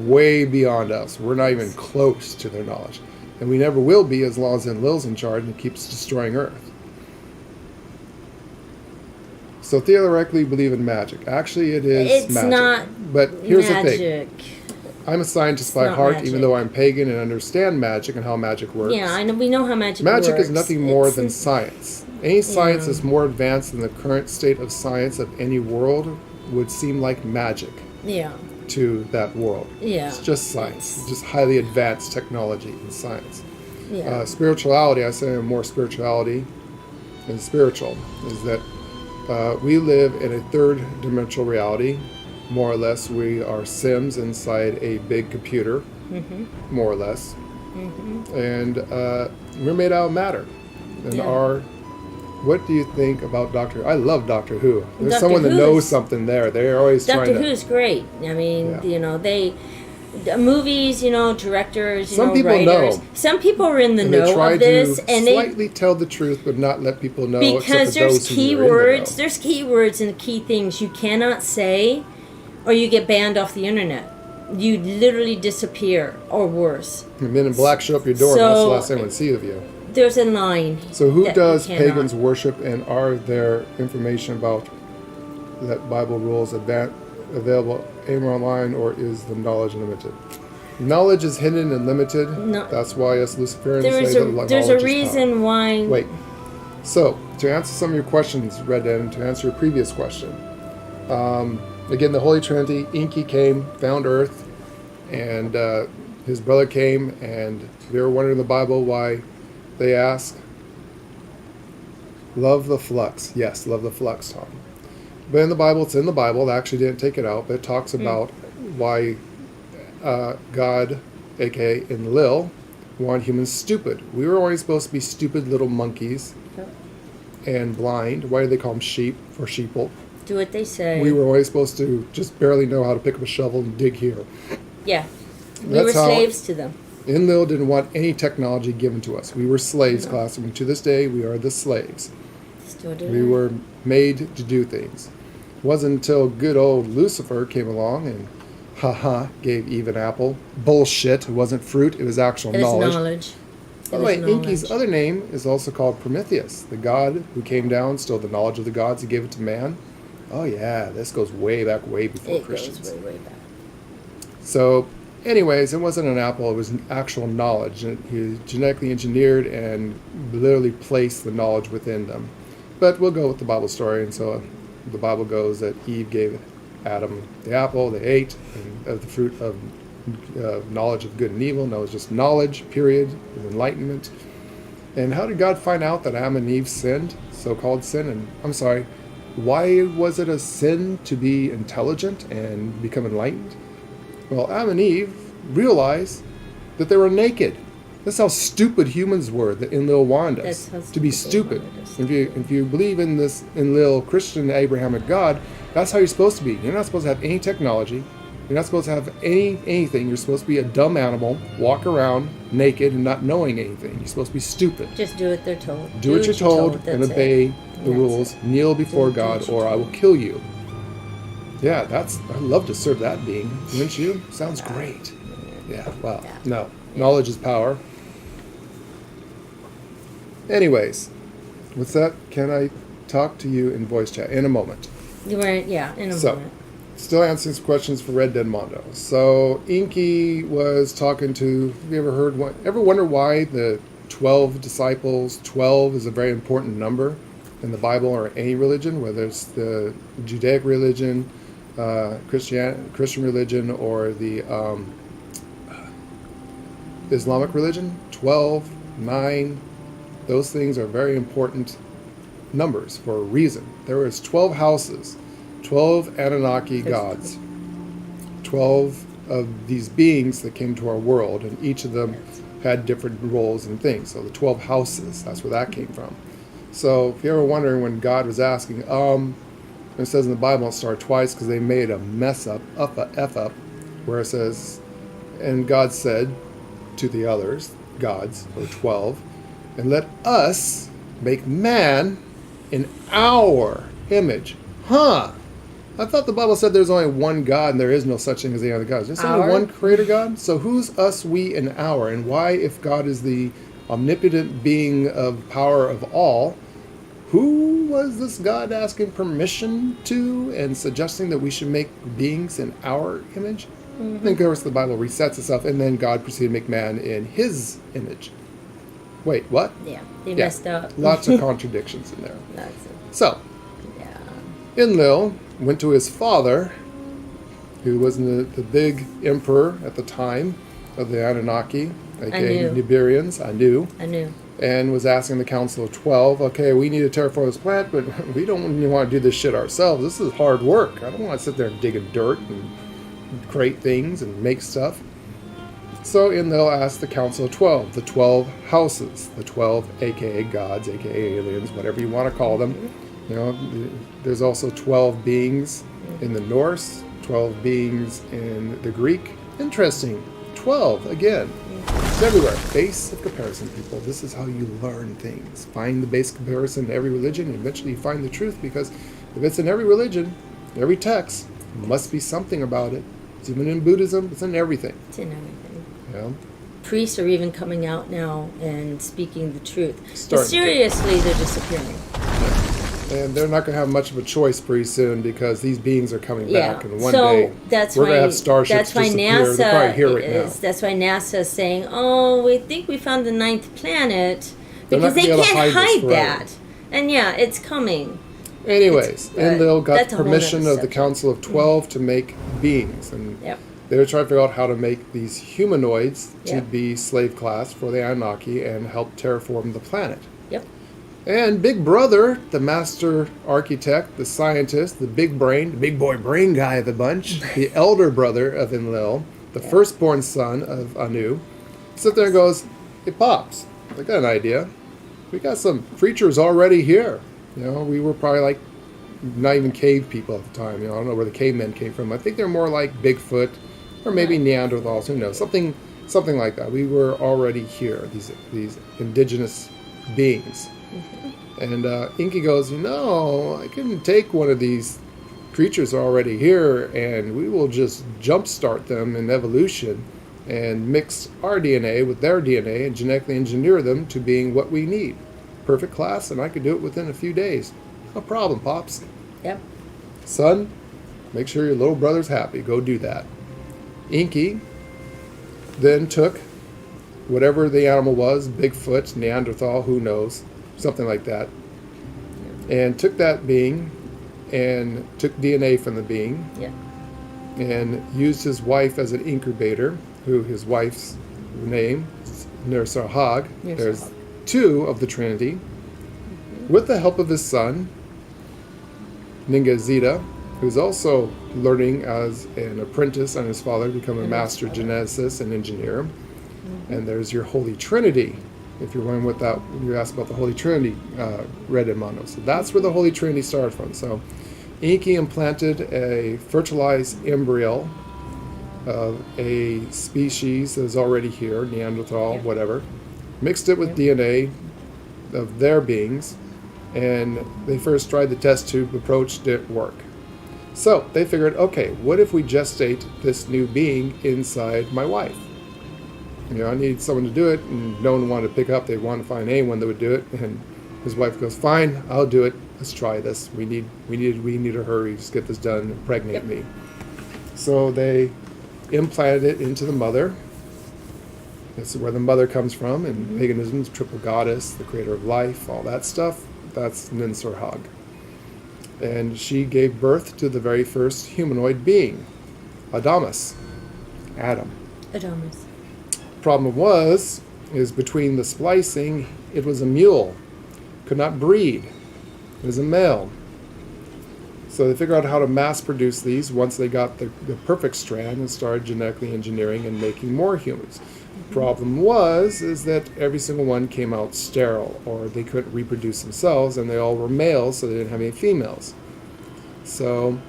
way beyond us. We're not even close to their knowledge. And we never will be as long as Enlil's in charge and keeps destroying Earth. So theoretically, believe in magic. Actually, it is it's magic. Not but here's magic. the thing. I'm a scientist by heart, magic. Even though I'm pagan and understand magic and how magic works. Yeah, I know. We know how magic works. Magic is nothing more than science. Any science that's more advanced than the current state of science of any world would seem like magic. Yeah. To that world. Yeah. It's just science. It's just highly advanced technology and science. Yeah. Spirituality, I say more spirituality than spiritual, is that we live in a third dimensional reality. More or less, we are Sims inside a big computer, more or less. And we're made out of matter. And what do you think about Doctor Who? I love Doctor Who. There's someone that knows something there. They're always trying to... Doctor Who's great. I mean, you know, movies, you know, directors, some people writers. know. Some people are in the know of this, and they slightly tell the truth, but not let people know. Because there's keywords. There's keywords and key things you cannot say, or you get banned off the internet. You literally disappear, or worse. The Men in Black show up your door, and that's the last thing we'd see of you. There's a line. So who does pagans worship, and are there information about that Bible rules available anywhere online, or is the knowledge limited? Knowledge is hidden and limited. No, that's why us Luciferians say that knowledge there's a reason why... Wait. So, to answer some of your questions, Red Den, to answer your previous question, again, the Holy Trinity, Inky came, found Earth, and his brother came, and they were wondering in the Bible why they ask, love the flux. Yes, love the flux, Tom. But in the Bible, it's in the Bible. They actually didn't take it out, but it talks about why God, a.k.a. Enlil, wanted humans stupid. We were always supposed to be stupid little monkeys and blind. Why do they call them sheep? For sheeple. Do what they say. We were always supposed to just barely know how to pick up a shovel and dig here. Yeah. We were slaves to them. Enlil didn't want any technology given to us. We were slaves, class, and to this day, we are the slaves. Still do we were made to do things. It wasn't until good old Lucifer came along and, gave Eve an apple. Bullshit. It wasn't fruit. It was actual knowledge. By the way, Inky's other name is also called Prometheus, the god who came down, stole the knowledge of the gods. He gave it to man. Oh, yeah. This goes way back, way before Christians. It goes way, way back. So... anyways, it wasn't an apple, it was an actual knowledge. He genetically engineered and literally placed the knowledge within them. But we'll go with the Bible story. And so the Bible goes that Eve gave Adam the apple, they ate, and of the fruit of knowledge of good and evil. No, it was just knowledge, period, enlightenment. And how did God find out that Adam and Eve sinned, so-called sin? And I'm sorry, why was it a sin to be intelligent and become enlightened? Well, Adam and Eve realized that they were naked. That's how stupid humans were that Enlil wanted us to be stupid. If you believe in this Enlil Christian Abrahamic God, that's how you're supposed to be. You're not supposed to have any technology. You're not supposed to have anything. You're supposed to be a dumb animal, walk around naked and not knowing anything. You're supposed to be stupid. Just do what they're told. Do what you're told and obey the rules. Kneel before God or I will kill you. Yeah, I'd love to serve that being, wouldn't you? Sounds great. Yeah, wow. No, knowledge is power. Anyways, what's that? Can I talk to you in voice chat in a moment? In a moment. Still answering some questions for Red Dead Mondo. So, Inky was talking to, have you ever wonder why the 12 disciples, 12 is a very important number in the Bible or any religion, whether it's the Judaic religion, Christian religion, or the Islamic religion. 12, 9, those things are very important numbers for a reason. There was 12 houses, 12 Anunnaki gods, 12 of these beings that came to our world, and each of them had different roles and things. So the 12 houses, that's where that came from. So if you're ever wondering when God was asking, it says in the Bible, it started twice because they made a mess up, where it says, and God said to the others, gods, or 12, and let us make man in our image. I thought the Bible said there's only one God and there is no such thing as the other gods. There's only one creator God. So who's us, we, and our? And why, if God is the omnipotent being of power of all, who was this God asking permission to and suggesting that we should make beings in our image? And of course the Bible resets itself, and then God proceeded to make man in his image. Wait, what? Yeah, they messed up. Lots of contradictions in there. So, yeah. Enlil went to his father, who was the big emperor at the time of the Anunnaki, aka Nibirians, Anu, and was asking the Council of 12, okay, we need to terraform this planet, but we don't even want to do this shit ourselves. This is hard work. I don't want to sit there and dig in dirt and create things and make stuff. So Enlil asked the Council of 12, the 12 houses, the 12 aka gods, aka aliens, whatever you want to call them. You know, there's also 12 beings in the Norse, 12 beings in the Greek. Interesting. 12 again. It's everywhere. Base of comparison, people. This is how you learn things. Find the base comparison in every religion, and eventually you find the truth, because if it's in every religion, every text, must be something about it. It's even in Buddhism, it's in everything. It's in everything. Yeah. Priests are even coming out now and speaking the truth. Seriously, they're disappearing. And they're not going to have much of a choice pretty soon, because these beings are coming back, and one day we're going to have starships disappear. They're probably here right now. That's why NASA is saying, "Oh, we think we found the 9th planet," because they can't hide that. And yeah, it's coming. Anyways, Enlil got permission of the Council of 12 to make beings, and they were trying to figure out how to make these humanoids to be slave class for the Anunnaki and help terraform the planet. Yep. And Big Brother, the master architect, the scientist, the big brain, the big boy brain guy of the bunch, the elder brother of Enlil, the firstborn son of Anu, sits there and goes, "Hey, Pops, I got an idea. We got some creatures already here. You know, we were probably like not even cave people at the time. You know, I don't know where the cavemen came from. I think they're more like Bigfoot or maybe Neanderthals. Who knows? Something like that. We were already here. These indigenous beings." And Inky goes, I can take one of these creatures already here, and we will just jumpstart them in evolution and mix our DNA with their DNA and genetically engineer them to being what we need. Perfect class, and I could do it within a few days. No problem, Pops. Yep. Son, make sure your little brother's happy. Go do that. Inky then took whatever the animal was, Bigfoot, Neanderthal, who knows, something like that, and took that being and took DNA from the being and used his wife as an incubator, who his wife's name is Nersarhag. There's 2 of the Trinity, with the help of his son, Ningazida, who's also learning as an apprentice on his father to become a master geneticist and engineer. And there's your Holy Trinity. If you're wondering what that, you asked about the Holy Trinity, Red and Mono. So that's where the Holy Trinity started from. So Inky implanted a fertilized embryo of a species that is already here, Neanderthal, whatever, mixed it with DNA of their beings, and they first tried the test tube approach, didn't work. So they figured, okay, what if we gestate this new being inside my wife? I need someone to do it, and no one wanted to pick up. They wanted to find anyone that would do it, and his wife goes, "Fine, I'll do it. Let's try this. We need to hurry. Just get this done. Impregnate me." So they implanted it into the mother. That's where the mother comes from, and paganism, triple goddess, the creator of life, all that stuff. That's Ninsarhag, and she gave birth to the very first humanoid being, Adam. Problem is between the splicing, it was a mule, could not breed. It was a male. So they figured out how to mass produce these once they got the perfect strand and started genetically engineering and making more humans. Problem is that every single one came out sterile, or they couldn't reproduce themselves, and they all were males, so they didn't have any females. So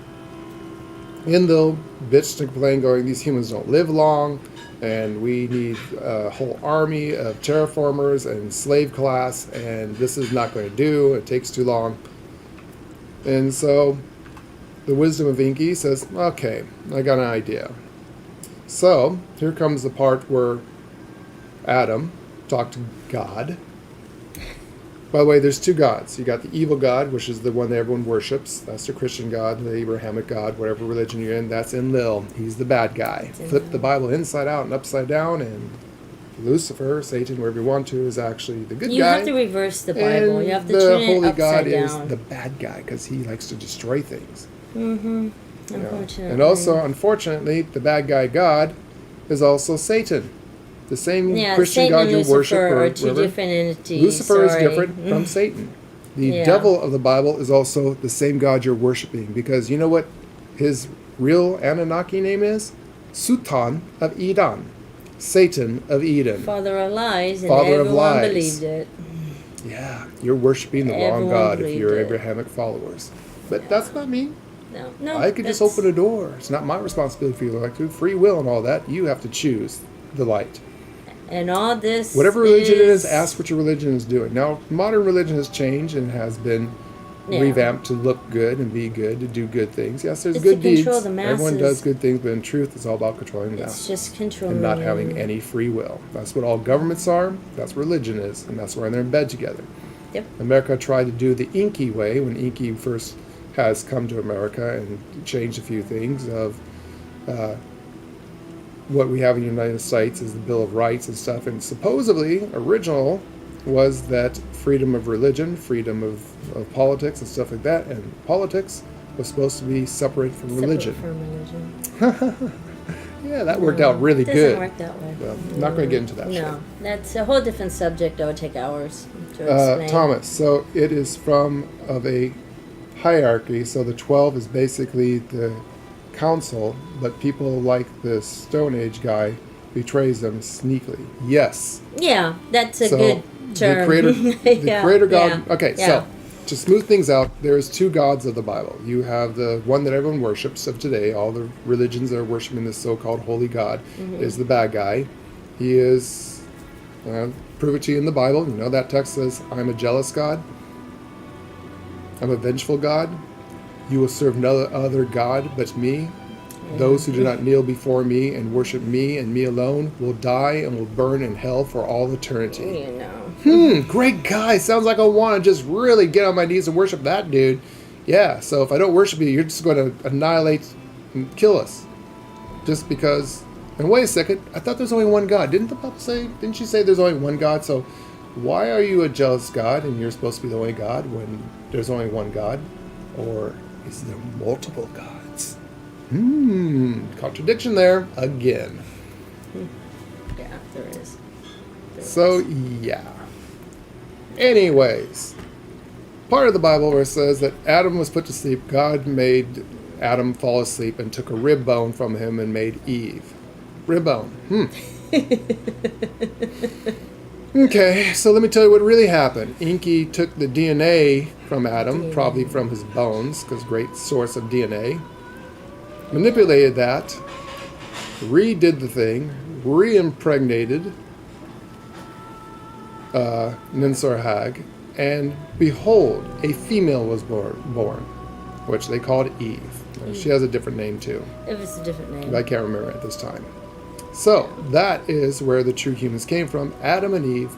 Enlil bitched and complained, going, "These humans don't live long, and we need a whole army of terraformers and slave class, and this is not going to do. It takes too long." And so the wisdom of Inky says, okay, I got an idea. So, here comes the part where Adam talked to God. By the way, there's two gods. You got the evil God, which is the one that everyone worships. That's the Christian God, the Abrahamic God, whatever religion you're in. That's Enlil. He's the bad guy. Flip the Bible inside out and upside down, and Lucifer, Satan, wherever you want to, is actually the good guy. You have to reverse the Bible. And you have to the turn Holy it upside God down. is the bad guy because he likes to destroy things. Mm-hmm. Yeah. Unfortunately. And also, unfortunately, the bad guy God is also Satan. The same Christian Satan God you Lucifer worship. are two different entities. Lucifer is different from Satan. The devil of the Bible is also the same God you're worshiping. Because you know what his real Anunnaki name is? Sutan of Eden. Satan of Eden. Father of lies, and Father of everyone lies. believed it. Yeah, you're worshiping the wrong God if you're Abrahamic followers. But that's not me. No, I could just open a door. It's not my responsibility for you to like to. Free will and all that. You have to choose the light. And all this whatever religion it is, ask what your religion is doing. Now, modern religion has changed and has been revamped to look good and be good, to do good things. Yes, there's good deeds. The masses. Everyone does good things, but in truth, it's all about controlling the masses. It's just controlling. And not having any free will. That's what all governments are. That's what religion is. And that's why they're in bed together. Yep. America tried to do the Inky way when Inky first has come to America and changed a few things of what we have in the United States is the Bill of Rights and stuff. And supposedly, original was that freedom of religion, freedom of politics and stuff like that. And politics was supposed to be separate from religion. Yeah, that worked out really good. It doesn't work that way. Well, I'm not going to get into that shit. No, that's a whole different subject that would take hours to explain. Thomas, so it is from of a hierarchy. So the 12 is basically the council, but people like the Stone Age guy betrays them sneakily. Yes. Yeah, that's a good term. The creator God. Okay, so to smooth things out, there's two gods of the Bible. You have the one that everyone worships of today. All the religions that are worshiping this so-called holy God is the bad guy. He is, prove it to you in the Bible. You know that text says, I'm a jealous God. I'm a vengeful God. You will serve no other God but me. Those who do not kneel before me and worship me and me alone will die and will burn in hell for all eternity. Great guy. Sounds like I want to just really get on my knees and worship that dude. Yeah, so if I don't worship you, you're just going to annihilate and kill us. Just because... And wait a second, I thought there's only one God. Didn't the Bible say, didn't she say there's only one God? So why are you a jealous God and you're supposed to be the only God when there's only one God? Or is there multiple gods? Contradiction there again. Yeah, there is. Yeah. Anyways, part of the Bible where it says that Adam was put to sleep, God made Adam fall asleep and took a rib bone from him and made Eve. Rib bone. Okay, so let me tell you what really happened. Inky took the DNA from Adam, probably from his bones, because great source of DNA, manipulated that, redid the thing, re-impregnated Ninsor-Hag, and behold, a female was born, which they called Eve. She has a different name too. It was a different name. I can't remember at this time. So, that is where the true humans came from. Adam and Eve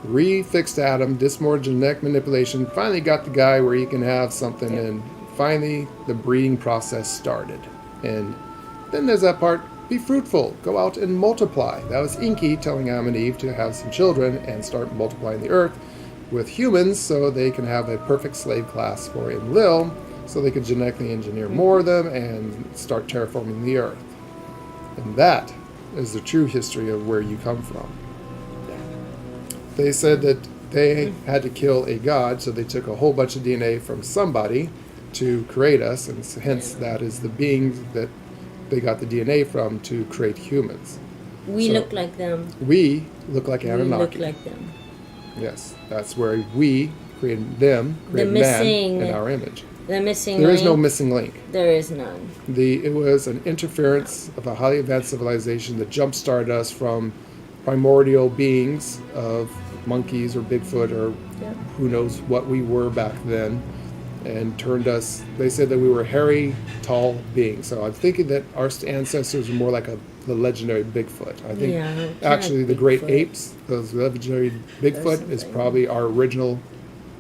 refixed Adam, did some more genetic manipulation, finally got the guy where he can have something, and finally the breeding process started. And then there's that part, be fruitful, go out and multiply. That was Inky telling Adam and Eve to have some children and start multiplying the earth with humans so they can have a perfect slave class for Enlil, so they could genetically engineer more of them and start terraforming the earth. And that is the true history of where you come from. They said that they had to kill a god, so they took a whole bunch of DNA from somebody to create us, and hence that is the beings that they got the DNA from to create humans. We look like them. We look like Anunnaki. We look like them. Yes, that's where we created them, created man in our image. The missing There link. is no missing link. There is none. It was an interference of a highly advanced civilization that jump-started us from primordial beings of monkeys or Bigfoot or who knows what we were back then. and turned us. They said that we were hairy, tall beings. So I'm thinking that our ancestors were more like the legendary Bigfoot. I think actually the great apes, those legendary Bigfoot, is probably our original,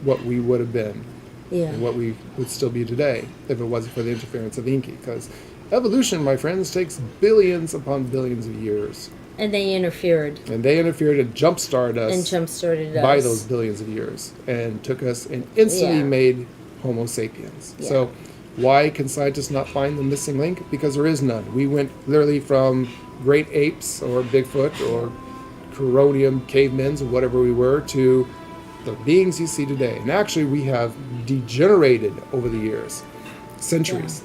what we would have been, and what we would still be today if it wasn't for the interference of Inky. Because evolution, my friends, takes billions upon billions of years. And they interfered. And jump-started us. By those billions of years. And took us and instantly made Homo sapiens. Yeah. So why can scientists not find the missing link? Because there is none. We went literally from great apes or Bigfoot or Coronium cavemen or whatever we were to the beings you see today. And actually we have degenerated over the years. Centuries,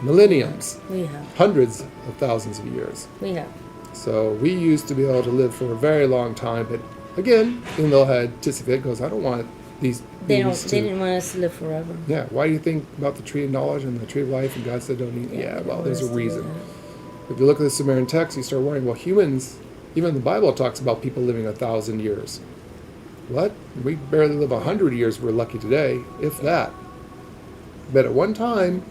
millenniums. We have. Hundreds of thousands of years. We have. So we used to be able to live for a very long time, but again, Enlil had Tisafit goes, I don't want these They didn't want us to live forever. Yeah, why do you think about the tree of knowledge and the tree of life and God said don't eat? Well, there's a reason. If you look at the Sumerian text, you start wondering, well, humans, even the Bible talks about people living 1,000 years. What? We barely live 100 years, we're lucky today, if that. But at one time,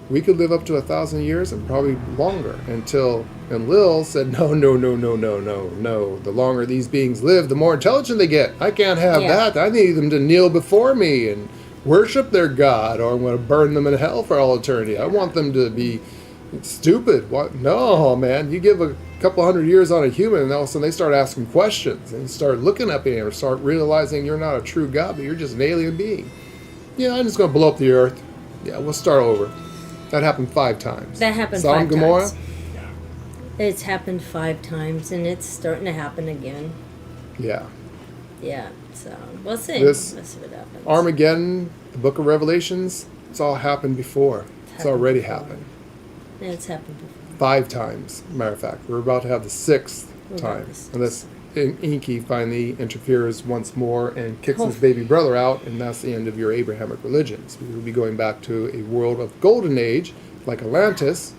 we could live up to 1,000 years and probably longer until Enlil said, no. The longer these beings live, the more intelligent they get. I can't have that. I need them to kneel before me and worship their God, or I'm going to burn them in hell for all eternity. I want them to be stupid. What? No, man. You give a couple hundred years on a human, and all of a sudden they start asking questions and start looking up at you or start realizing you're not a true God, but you're just an alien being. Yeah, I'm just going to blow up the earth. Yeah, we'll start over. That happened 5 times. That happened Sodom, 5 Gomorrah? times. It's happened 5 times, and it's starting to happen again. Yeah. Yeah, so we'll see. We'll see what happens. Armageddon, the book of Revelations, it's all happened before. It's already happened. Yeah, it's happened before. 5 times, matter of fact. We're about to have the 6th time. Unless Inky finally interferes once more and kicks his baby brother out, and that's the end of your Abrahamic religions. We will be going back to a world of golden age, like Atlantis,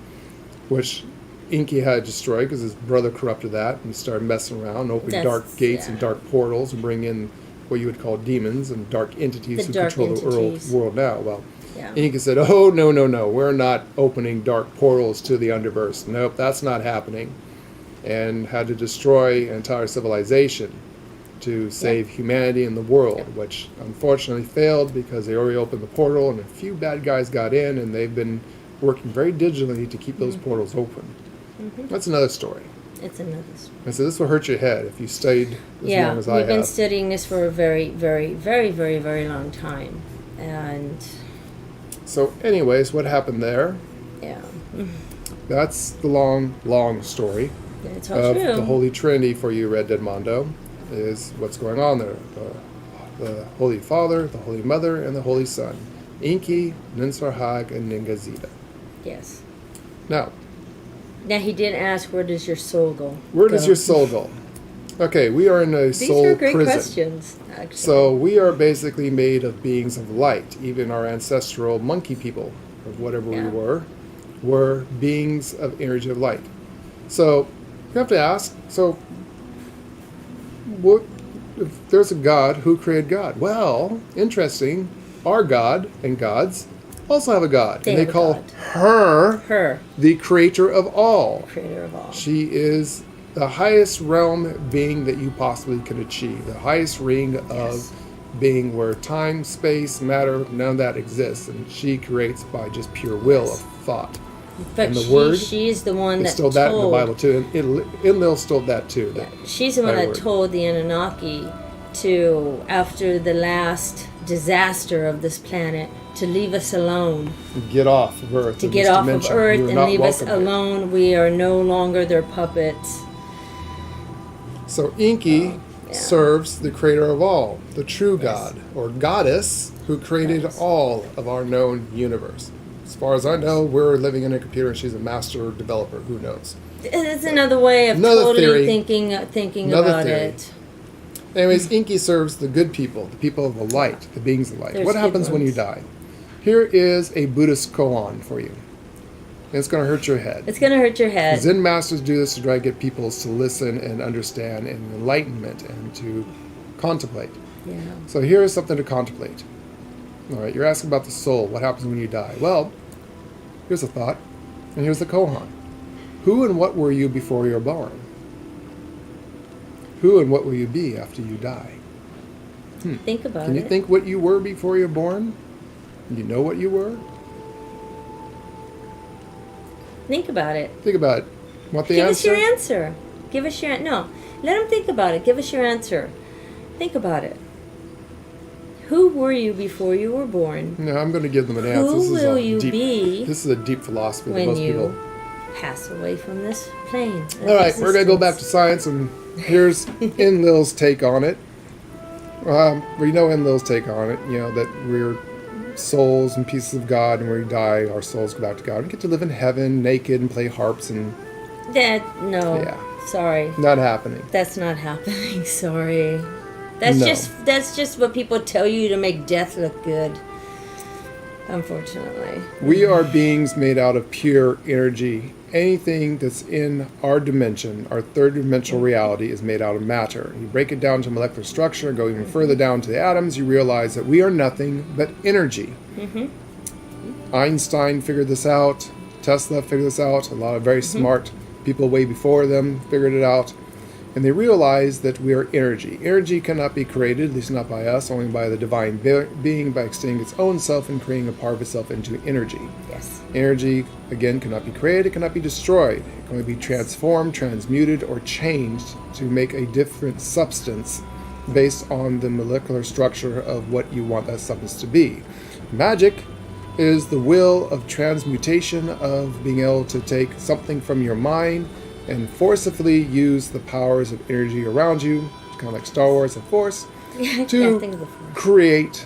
which Inky had destroyed because his brother corrupted that and started messing around, opening dark gates and dark portals and bring in what you would call demons and dark entities who control the world now. Well, Inky said, oh, no, we're not opening dark portals to the underverse. Nope, that's not happening. And had to destroy an entire civilization to save humanity and the world, which unfortunately failed because they already opened the portal and a few bad guys got in, and they've been working very diligently to keep those portals open. That's another story. It's another story. I said this will hurt your head if you stayed as long as I have. We've been studying this for a very, very, very, very, very long time. And so anyways, what happened there? Yeah. That's the long story. It's all true. The Holy Trinity for you, Red Dead Mondo, is what's going on there. The Holy Father, the Holy Mother, and the Holy Son. Inky, Ninsarhag, and Ningazida. Yes. Now he did ask, where does your soul go? Where does your soul go? Okay, we are in a soul prison. These are great questions, actually. So we are basically made of beings of light. Even our ancestral monkey people, or whatever we were beings of energy of light. So you have to ask, what if there's a God, who created God? Well, interesting. Our God and gods also have a God. They call her the creator of all. Creator of all. She is the highest realm being that you possibly could achieve. The highest ring of being where time, space, matter, none of that exists. And she creates by just pure will of thought. But and the word, she's the one that told that in the Bible too. And Enlil stole that too. She's the one that told the Anunnaki to, after the last disaster of this planet, to leave us alone. Get off of Earth. To get off of Earth and leave us alone. We are no longer their puppets. So Inky serves the creator of all, the true God, or goddess, who created all of our known universe. As far as I know, we're living in a computer and she's a master developer. Who knows? It's another way of thinking about it. Anyways, Inky serves the good people, the people of the light, the beings of light. What happens when you die? Here is a Buddhist koan for you. And it's going to hurt your head. It's going to hurt your head. Zen masters do this to try to get people to listen and understand and enlightenment and to contemplate. Yeah. So here is something to contemplate. All right, you're asking about the soul. What happens when you die? Well, here's a thought, and here's the koan. Who and what were you before you were born? Who and what will you be after you die? Think about it. Can you think what you were before you were born? You know what you were? Think about it. Think about it. Want the Give answer? us your answer. Give us your... No. Let them think about it. Give us your answer. Think about it. Who were you before you were born? No, I'm going to give them an answer. Who will you be This is a deep philosophy that when most you people... pass away from this plane? All right, we're going to go back to science, and here's Enlil's take on it. We know Enlil's take on it, that we're souls and pieces of God, and when we die, our souls go back to God. We get to live in heaven, naked, and play harps, and... No. Sorry. Not happening. That's not happening. Sorry. That's just what people tell you to make death look good. Unfortunately. We are beings made out of pure energy. Anything that's in our dimension, our third dimensional reality, is made out of matter. You break it down to molecular structure, go even further down to the atoms, you realize that we are nothing but energy. Einstein figured this out. Tesla figured this out. A lot of very smart people way before them figured it out. And they realized that we are energy. Energy cannot be created, at least not by us, only by the divine being, by extending its own self and creating a part of itself into energy. Yes. Energy, again, cannot be created, it cannot be destroyed. It can only be transformed, transmuted, or changed to make a different substance based on the molecular structure of what you want that substance to be. Magic is the will of transmutation, of being able to take something from your mind and forcibly use the powers of energy around you, kind of like Star Wars and Force, to create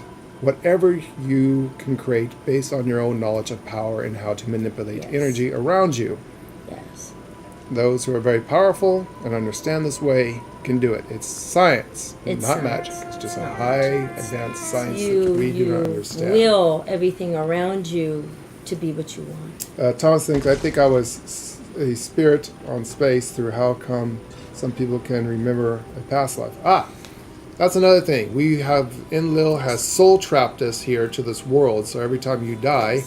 whatever you can create based on your own knowledge of power and how to manipulate energy around you. Yes. Those who are very powerful and understand this way can do it. It's science, It's not science. magic. It's just a high advanced science that we do not understand. You will everything around you to be what you want. Thomas thinks, I think I was a spirit on space through how come some people can remember a past life. That's another thing. Enlil has soul trapped us here to this world, so every time you die,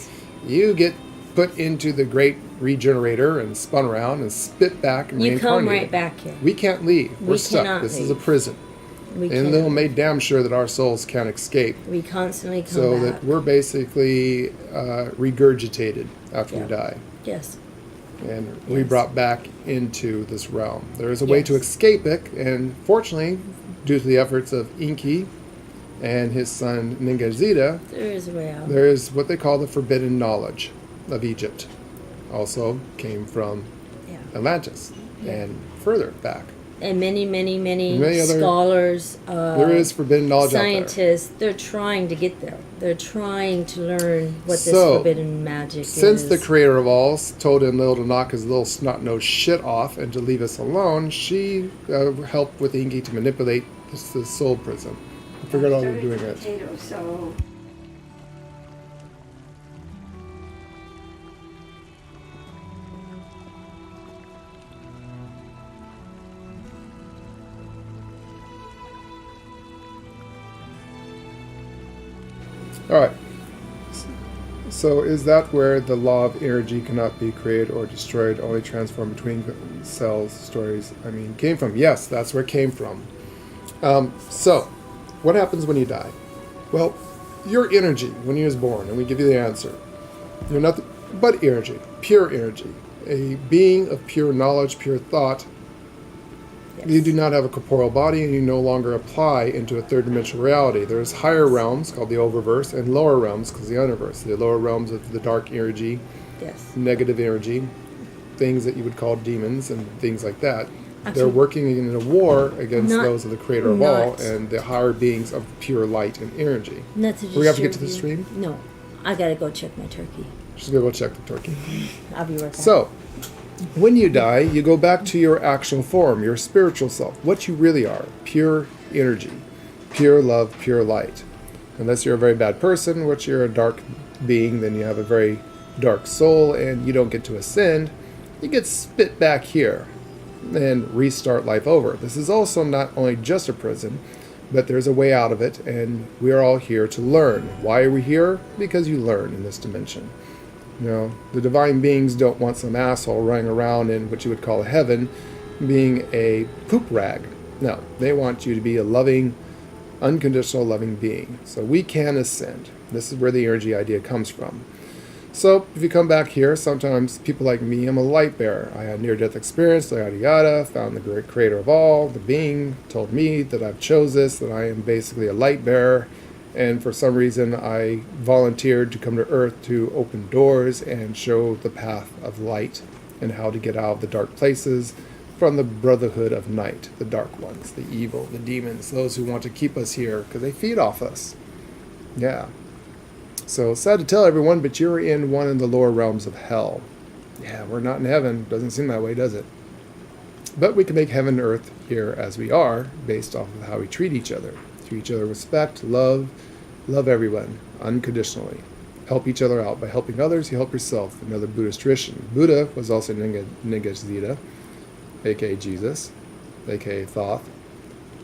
you get put into the great regenerator and spun around and spit back and You come reincarnated. right back here. We can't leave. We're stuck. cannot This is leave. a prison. Enlil made damn sure that our souls can't escape. We constantly come So back. that we're basically regurgitated after we die. Yes. And we brought back into this realm. There is a way to escape it, and fortunately, due to the efforts of Inki and his son Ningazida, There is a way out. there is what they call the forbidden knowledge of Egypt. Also came from Atlantis and further back. And many other scholars, there is forbidden knowledge scientists, they're trying to get there. They're trying to learn what this So, forbidden magic Since is. the creator of all told Enlil to knock his little snot-nosed shit off and to leave us alone, she helped with Ingi to manipulate the soul prison. I figured out how they're doing it. All right. So is that where the law of energy cannot be created or destroyed, only transformed between cells, stories, came from? Yes, that's where it came from. So, what happens when you die? Well, your energy, when you was born, and we give you the answer. You're nothing but energy, pure energy. A being of pure knowledge, pure thought. You do not have a corporeal body, and you no longer apply into a third-dimensional reality. There's higher realms, called the oververse, and lower realms, called the underverse. The lower realms of the dark energy, negative energy, things that you would call demons, and things like that. Actually, they're working in a war against those of the creator of all, and the higher beings of pure light and energy. We have to get to the stream? No. I gotta go check my turkey. She's gonna go check the turkey. I'll be right back. So, when you die, you go back to your actual form, your spiritual self, what you really are, pure energy, pure love, pure light. Unless you're a very bad person, which you're a dark being, then you have a very dark soul, and you don't get to ascend, you get spit back here and restart life over. This is also not only just a prison, But there's a way out of it, and we are all here to learn. Why are we here? Because you learn in this dimension. You know, the divine beings don't want some asshole running around in what you would call heaven being a poop rag. No, they want you to be a loving, unconditional loving being. So we can ascend. This is where the energy idea comes from. So if you come back here, sometimes people like me, I'm a light bearer. I had near-death experience, yada yada, found the great creator of all, the being, told me that I've chose this, that I am basically a light bearer, and for some reason I volunteered to come to Earth to open doors and show the path of light and how to get out of the dark places from the brotherhood of night, the dark ones, the evil, the demons, those who want to keep us here because they feed off us. Yeah. So, sad to tell everyone, but you're in one of the lower realms of hell. Yeah, we're not in heaven. Doesn't seem that way, does it? But we can make heaven and earth here as we are, based off of how we treat each other. Treat each other with respect, love everyone, unconditionally. Help each other out. By helping others, you help yourself. Another Buddhist tradition. Buddha was also Nigashita, a.k.a. Jesus, a.k.a. Thoth.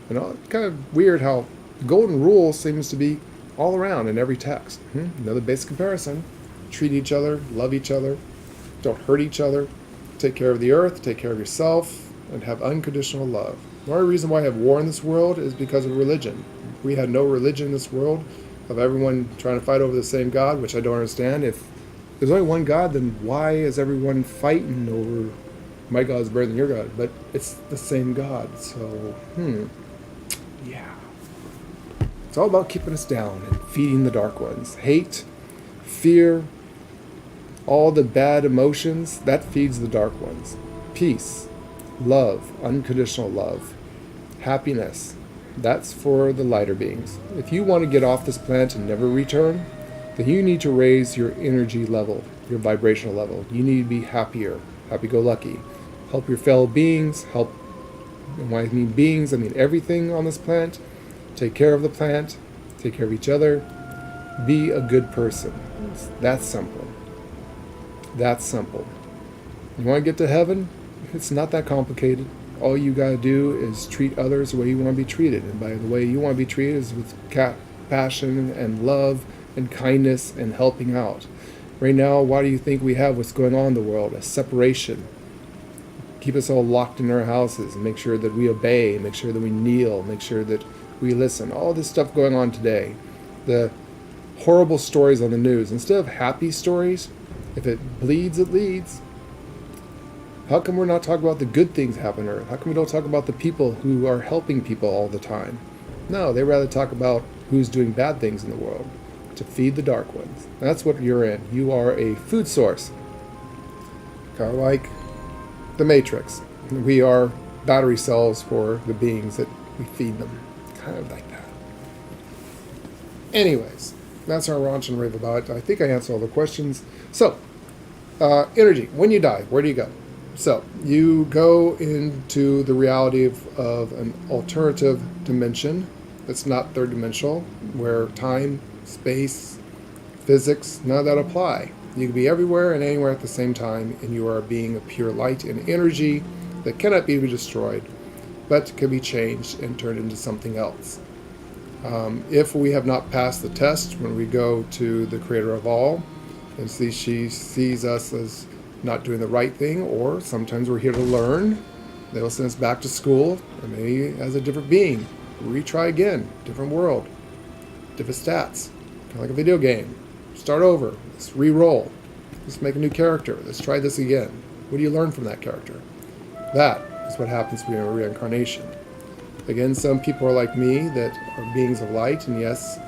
And it's kind of weird how the golden rule seems to be all around in every text. Another basic comparison. Treat each other, love each other, don't hurt each other, take care of the earth, take care of yourself, and have unconditional love. The only reason why I have war in this world is because of religion. If we had no religion in this world, of everyone trying to fight over the same God, which I don't understand. If there's only one God, then why is everyone fighting over my God is better than your God? But it's the same God, so, yeah. It's all about keeping us down and feeding the dark ones. Hate, fear, all the bad emotions, that feeds the dark ones. Peace, love, unconditional love, happiness, that's for the lighter beings. If you want to get off this planet and never return, then you need to raise your energy level, your vibrational level. You need to be happier, happy-go-lucky. Help your fellow beings, help, and when I mean beings, I mean everything on this planet. Take care of the planet, take care of each other, be a good person. It's that simple. That's simple. You want to get to heaven? It's not that complicated. All you got to do is treat others the way you want to be treated. And by the way you want to be treated is with passion and love and kindness and helping out. Right now, why do you think we have what's going on in the world? A separation. Keep us all locked in our houses and make sure that we obey, make sure that we kneel, make sure that we listen. All this stuff going on today. The horrible stories on the news. Instead of happy stories, if it bleeds, it leads. How come we're not talking about the good things happening on Earth? How come we don't talk about the people who are helping people all the time? No, they rather talk about who's doing bad things in the world to feed the dark ones. That's what you're in. You are a food source. Kind of like the Matrix. We are battery cells for the beings that we feed them. Kind of like that. Anyways, that's our raunch and rave about it. I think I answered all the questions. So, energy. When you die, where do you go? So, you go into the reality of an alternative dimension that's not third dimensional, where time, space, physics, none of that apply. You can be everywhere and anywhere at the same time, and you are a being of pure light and energy that cannot be destroyed, but can be changed and turned into something else. If we have not passed the test when we go to the creator of all, and she sees us as not doing the right thing, or sometimes we're here to learn, they will send us back to school, and maybe as a different being. Retry again, different world, different stats, kind of like a video game. Start over, let's re-roll, let's make a new character, let's try this again. What do you learn from that character? That is what happens when you're reincarnation. Again, some people are like me that are beings of light, and yes,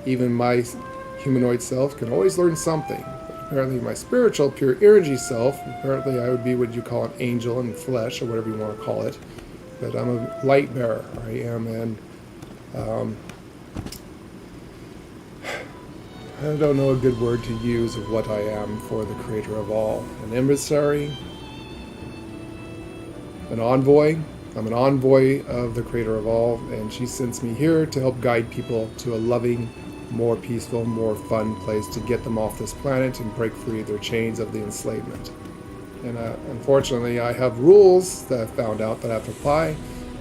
even my humanoid self can always learn something. Apparently my spiritual, pure energy self, apparently I would be what you call an angel in flesh, or whatever you want to call it. But I'm a light bearer. I am an, I don't know a good word to use of what I am for the creator of all. An emissary, an envoy. I'm an envoy of the creator of all, and she sends me here to help guide people to a loving, more peaceful, more fun place to get them off this planet and break free of their chains of the enslavement. And unfortunately, I have rules that I've found out that I have to apply.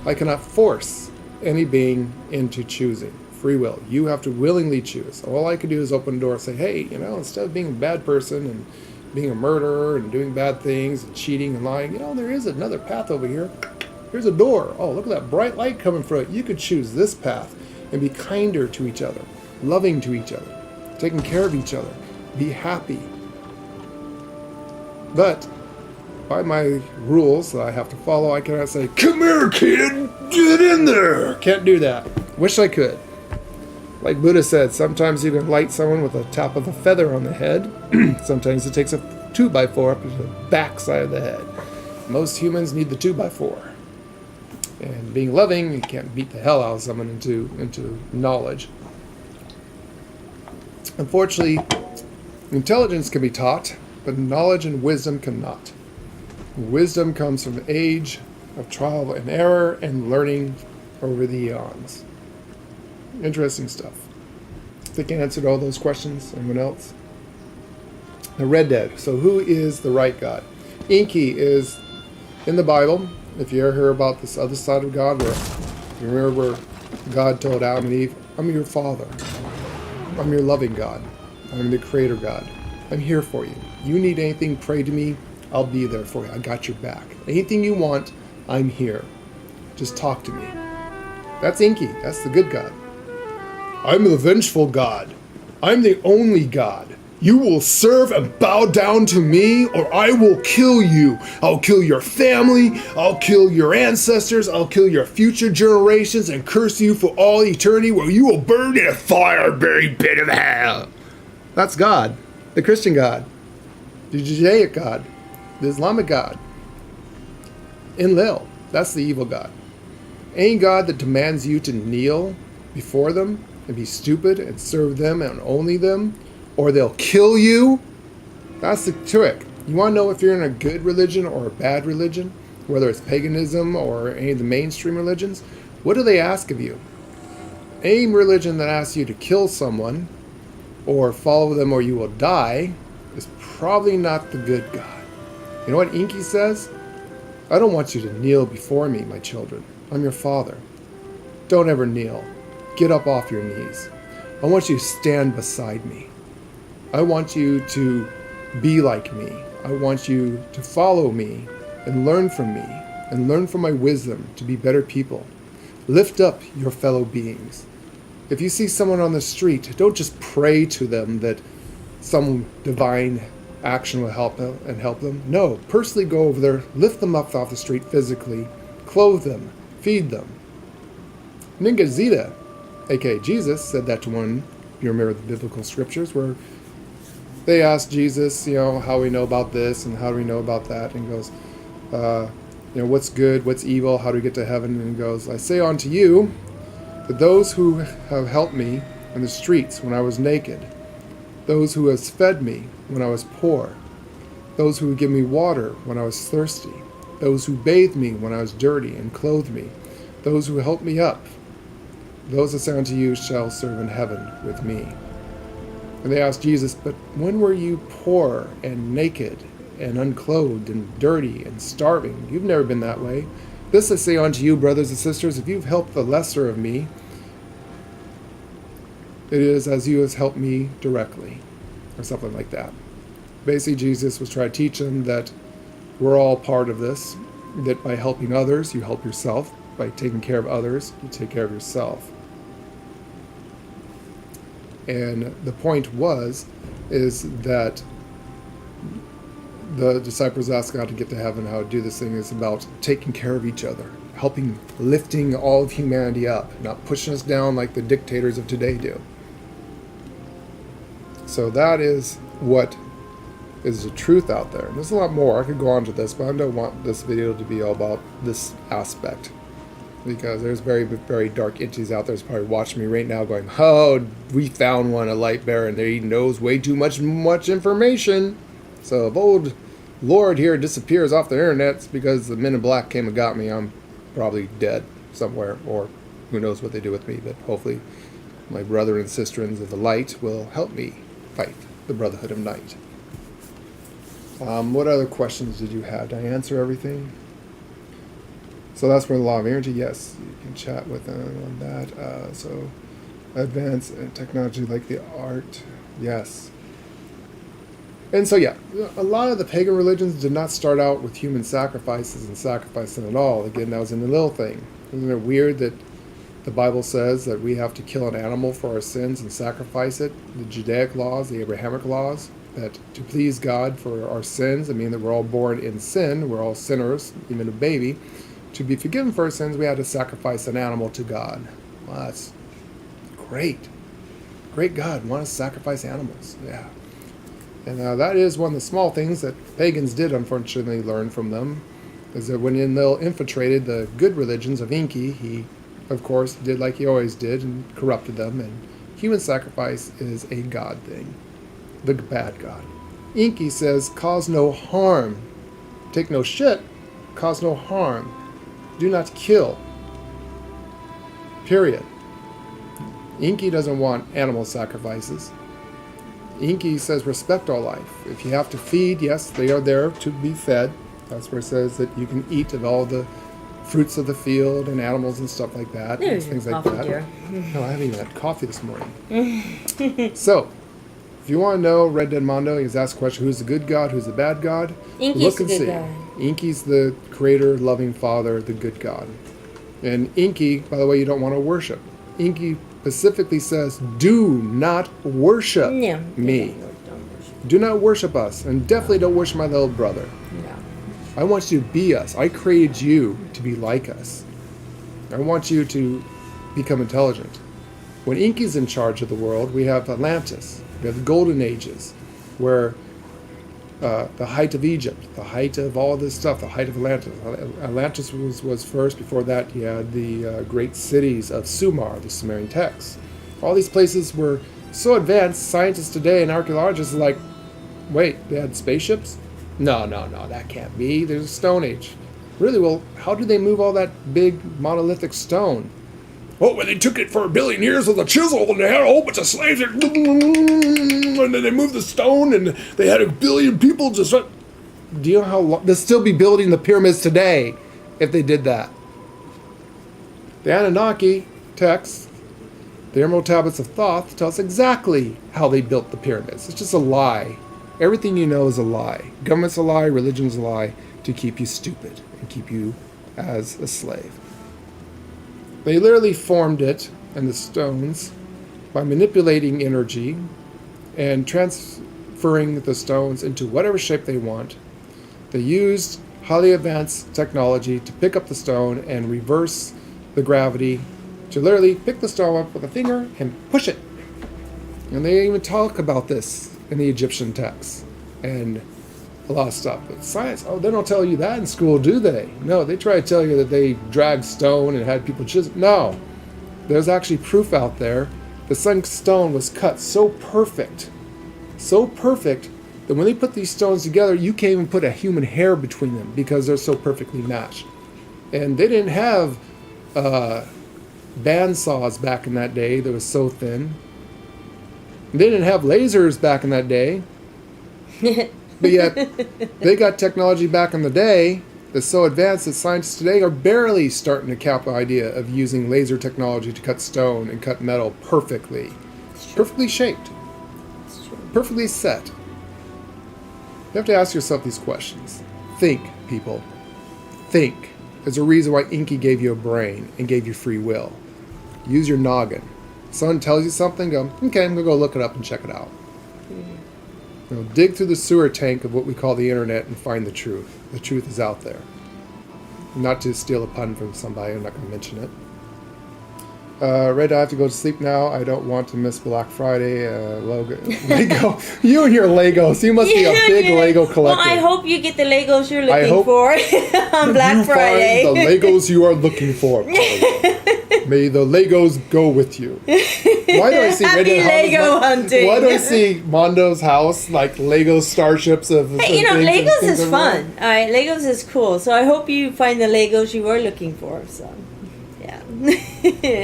I cannot force any being into choosing. Free will. You have to willingly choose. All I could do is open the door and say, hey, instead of being a bad person and being a murderer and doing bad things and cheating and lying, there is another path over here. Here's a door. Oh, look at that bright light coming from it. You could choose this path and be kinder to each other, loving to each other, taking care of each other, be happy. But by my rules that I have to follow, I cannot say, come here, kid, get in there. Can't do that. Wish I could. Like Buddha said, sometimes you can light someone with a tap of a feather on the head. Sometimes it takes a 2x4 up to the backside of the head. Most humans need the 2x4. And being loving, you can't beat the hell out of someone into knowledge. Unfortunately, intelligence can be taught, but knowledge and wisdom cannot. Wisdom comes from age of trial and error and learning over the eons. Interesting stuff. I think I answered all those questions. Anyone else? The Red Dead. So who is the right God? Enki is in the Bible. If you ever hear about this other side of God, where you remember where God told Adam and Eve, I'm your father. I'm your loving God. I'm the creator God. I'm here for you. You need anything, pray to me. I'll be there for you. I got your back. Anything you want, I'm here. Just talk to me. That's Enki. That's the good God. I'm the vengeful God. I'm the only God. You will serve and bow down to me, or I will kill you. I'll kill your family. I'll kill your ancestors. I'll kill your future generations and curse you for all eternity, where you will burn in a fire-buried pit of hell. That's God. The Christian God. The Judaic God. The Islamic God. Enlil. That's the evil God. Any God that demands you to kneel before them and be stupid and serve them and only them, or they'll kill you. That's the trick. You want to know if you're in a good religion or a bad religion, whether it's paganism or any of the mainstream religions? What do they ask of you? Any religion that asks you to kill someone or follow them or you will die is probably not the good God. You know what Enki says? I don't want you to kneel before me, my children. I'm your father. Don't ever kneel. Get up off your knees. I want you to stand beside me. I want you to be like me. I want you to follow me and learn from me and learn from my wisdom to be better people. Lift up your fellow beings. If you see someone on the street, don't just pray to them that some divine action will help them. No, personally go over there, lift them up off the street physically, clothe them, feed them. Ningazita, aka Jesus, said that to one. You remember the biblical scriptures where they asked Jesus, how we know about this and how do we know about that? And he goes, what's good, what's evil, how do we get to heaven? And he goes, I say unto you that those who have helped me in the streets when I was naked, those who have fed me when I was poor, those who give me water when I was thirsty, those who bathed me when I was dirty and clothed me, those who helped me up, those that say unto you shall serve in heaven with me. And they asked Jesus, but when were you poor and naked and unclothed and dirty and starving? You've never been that way. This I say unto you, brothers and sisters, if you've helped the lesser of me, it is as you has helped me directly, or something like that. Basically, Jesus was trying to teach them that we're all part of this, that by helping others, you help yourself. By taking care of others, you take care of yourself. And the point is that the disciples asked God to get to heaven, how to do this thing is about taking care of each other, lifting all of humanity up, not pushing us down like the dictators of today do. So that is what is the truth out there. There's a lot more. I could go on to this, but I don't want this video to be all about this aspect, because there's very, very dark entities out there that's probably watching me right now going, oh, we found one, a light bearer, and he knows way too much information. So if old Lord here disappears off the internet, it's because the men in black came and got me. I'm probably dead somewhere, or who knows what they do with me, but hopefully my brother and sisterins of the light will help me fight the Brotherhood of Night. What other questions did you have? Did I answer everything? So that's where the law of energy, yes, you can chat with them on that. So advanced technology like the art, yes. And so, yeah, a lot of the pagan religions did not start out with human sacrifices and sacrificing at all. Again, that was in the little thing. Isn't it weird that the Bible says that we have to kill an animal for our sins and sacrifice it? The Judaic laws, the Abrahamic laws, that to please God for our sins, I mean that we're all born in sin, we're all sinners, even a baby. To be forgiven for our sins, we had to sacrifice an animal to God. Well, that's great. Great God, want to sacrifice animals. Yeah. And that is one of the small things that pagans did, unfortunately, learn from them. Is that when Enlil infiltrated the good religions of Enki, he, of course, did like he always did and corrupted them. And human sacrifice is a god thing. The bad god. Enki says, cause no harm. Take no shit. Cause no harm. Do not kill. Period. Enki doesn't want animal sacrifices. Enki says respect all life. If you have to feed, yes, they are there to be fed. That's where it says that you can eat of all the fruits of the field and animals and stuff like that. And things like that. No, I haven't even had coffee this morning. So, if you want to know, Red Dead Mondo, he's asked the question, who's the good god, who's the bad god? Enki's look and the good see. god. Enki's the creator, loving father, the good god. And Enki, by the way, you don't want to worship. Enki specifically says, do not worship me. Do not worship us. And definitely don't worship my little brother. No. I want you to be us. I created you to be like us. I want you to become intelligent. When Enki's in charge of the world, we have Atlantis. We have the Golden Ages, where the height of Egypt, the height of all this stuff, the height of Atlantis. Atlantis was first. Before that, you had the great cities of Sumer, the Sumerian texts. All these places were so advanced, scientists today and archaeologists are like, wait, they had spaceships? No, that can't be. There's a Stone Age. Really? Well, how did they move all that big monolithic stone? Oh, well, they took it for 1 billion years with a chisel, and they had a whole bunch of slaves, and then they moved the stone, and they had 1 billion people just... Do you know how long... They'll still be building the pyramids today if they did that. The Anunnaki texts, the Emerald Tablets of Thoth, tell us exactly how they built the pyramids. It's just a lie. Everything you know is a lie. Government's a lie, religion's a lie, to keep you stupid and keep you as a slave. They literally formed it and the stones by manipulating energy and transferring the stones into whatever shape they want. They used highly advanced technology to pick up the stone and reverse the gravity to literally pick the stone up with a finger and push it. And they even talk about this in the Egyptian texts and a lot of stuff. But science, they don't tell you that in school, do they? No, they try to tell you that they dragged stone and had people chisel. No, there's actually proof out there. The sun stone was cut so perfect that when they put these stones together, you can't even put a human hair between them because they're so perfectly matched. And they didn't have band saws back in that day that was so thin. They didn't have lasers back in that day. But yet, they got technology back in the day that's so advanced that scientists today are barely starting to cap the idea of using laser technology to cut stone and cut metal perfectly. Perfectly shaped. Perfectly set. You have to ask yourself these questions. Think, people. Think. There's a reason why Enki gave you a brain and gave you free will. Use your noggin. Someone tells you something, go, okay, I'm going to go look it up and check it out. Dig through the sewer tank of what we call the internet and find the truth. The truth is out there. Not to steal a pun from somebody, I'm not going to mention it. Red, I have to go to sleep now. I don't want to miss Black Friday. Lego. You and your Legos. You must be a big Lego collector. Well, I hope you get the Legos you're looking for on Black Friday. Find the Legos you are looking for. May the Legos go with you. Why do I see Happy Lego hunting? Why do I see Mondo's house like Lego starships of? Hey, Legos is fun. All right, Legos is cool. So I hope you find the Legos you were looking for. So, yeah,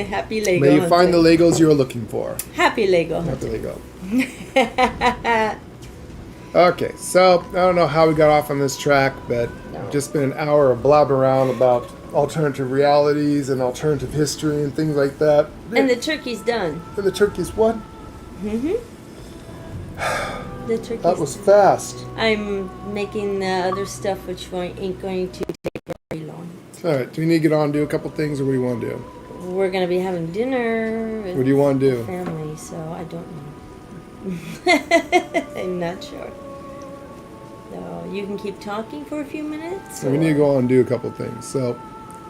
happy Lego. May you hunting. find the Legos you are looking for. Happy Lego. Happy Lego. Okay, so I don't know how we got off on this track, but just been an hour of blabbing around about alternative realities and alternative history and things like that. And the turkey's done. And the turkey's what? Mm-hmm. The turkey's That was fast. I'm making the other stuff, which ain't going to take very long. All right. Do we need to get on and do a couple things, or what do you want to do? We're going to be having dinner with What do you want to do? family, so I don't know. I'm not sure. So you can keep talking for a few minutes? So we need to go on and do a couple things. So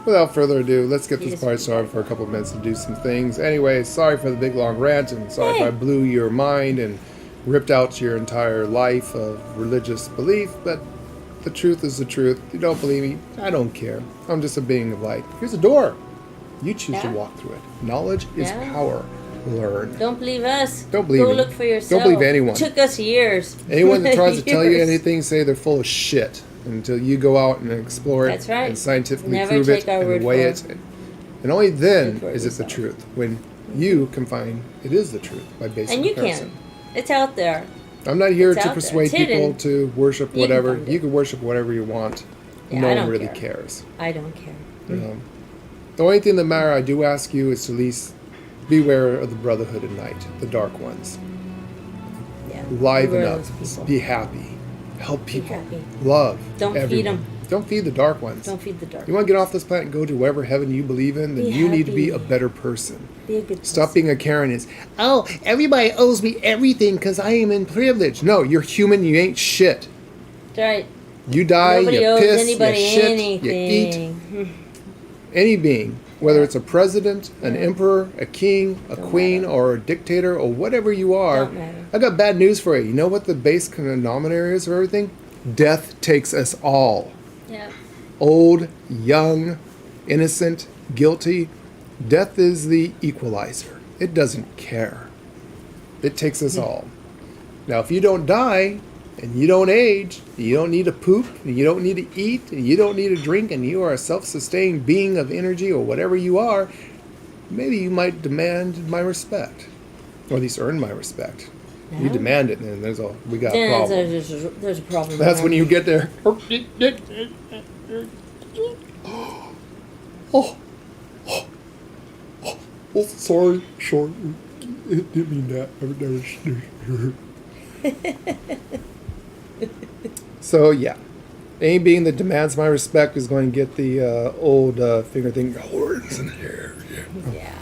without further ado, let's get this party started for a couple of minutes and do some things. Anyway, sorry for the big long rant, and sorry if I blew your mind and ripped out your entire life of religious belief, but the truth is the truth. You don't believe me? I don't care. I'm just a being of light. Here's a door. You choose to walk through it. Knowledge is power. Learn. Don't believe us. Don't believe Go me. look for yourself. Don't believe anyone. It took us years. Anyone that tries to tell you anything, say they're full of shit until you go out and explore it. That's right. And scientifically Never prove take it our and word weigh for it. And only then for is it the yourself. truth. When you can find it is the truth by basic And you comparison. can. It's out there. I'm not here It's to out there. persuade It's people hidden. to worship You can whatever. find it. You can worship whatever you want. Yeah, No I one don't really care. cares. I don't care. The only thing that matters, I do ask you, is to at least beware of the brotherhood at night, the dark ones. Yeah. Liven Beware up. of those people. Be happy. Help people. happy. Love. Don't feed everyone. 'em. Don't feed the dark ones. Don't feed the dark. You want to get off this planet and go to wherever heaven you believe in, then Be you need to be happy. a better person. Be a good person. Stop being a Karen is, oh, everybody owes me everything because I am in privilege. No, you're human, you ain't shit. That's right. You die, Nobody you owes piss, anybody you shit, anything. you eat. Any being, whether it's a president, an emperor, a king, a queen, or a dictator, or whatever you are, Don't matter. I got bad news for you. You know what the base denominator is of everything? Death takes us all. Yeah. Old, young, innocent, guilty. Death is the equalizer. It doesn't care. It takes us all. Now, if you don't die, and you don't age, you don't need to poop, and you don't need to eat, and you don't need to drink, and you are a self-sustained being of energy or whatever you are, maybe you might demand my respect. Or at least earn my respect. You demand it, and we got a Then problem. there's a problem. That's when you get there. Oh, sorry. It didn't mean that. So, yeah. Any being that demands my respect is going to get the old finger thing. Horns in the hair. Yeah.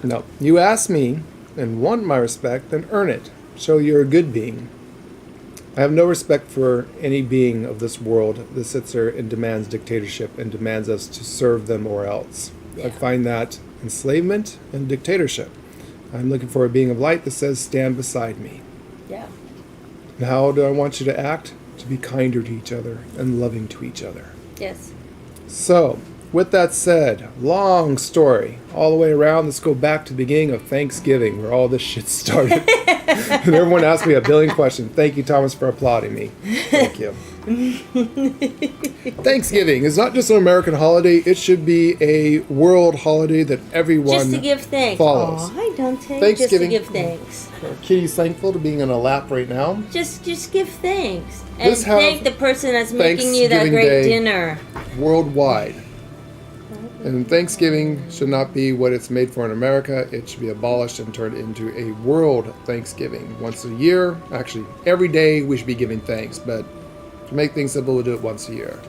No. You ask me and want my respect, then earn it. Show you're a good being. I have no respect for any being of this world that sits there and demands dictatorship and demands us to serve them or else. Yeah. I find that enslavement and dictatorship. I'm looking for a being of light that says, stand beside me. Yeah. And how do I want you to act? To be kinder to each other and loving to each other. Yes. So, with that said, long story all the way around. Let's go back to the beginning of Thanksgiving, where all this shit started. And everyone asked me a billion questions. Thank you, Thomas, for applauding me. Thank you. Thanksgiving is not just an American holiday. It should be a world holiday that everyone Just to give thanks. follows. Oh, hi, Dante. Thanksgiving. Just to give thanks. Kitty's thankful to being on a lap right now. Just give thanks. And Let's have thank the person that's making you that Thanksgiving great Day dinner. Worldwide. And Thanksgiving should not be what it's made for in America. It should be abolished and turned into a world Thanksgiving. Once a year, actually, every day we should be giving thanks, but to make things simple, we'll do it once a year.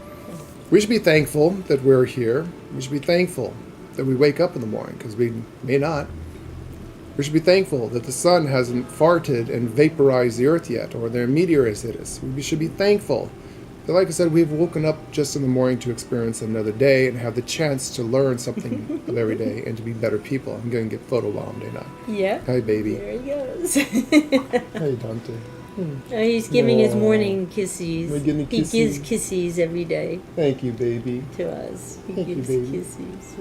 We should be thankful that we're here. We should be thankful that we wake up in the morning, because we may not. We should be thankful that the sun hasn't farted and vaporized the earth yet, or there are meteors hit us. We should be thankful that, like I said, we've woken up just in the morning to experience another day and have the chance to learn something of every day and to be better people. I'm going to get photobombed, ain't I? Yeah. Hi, baby. There he goes. Hey, Dante. Oh, he's giving his morning kisses. We're giving He kisses. gives kisses every day Thank you, baby. to us. He Thank you, gives baby. kisses.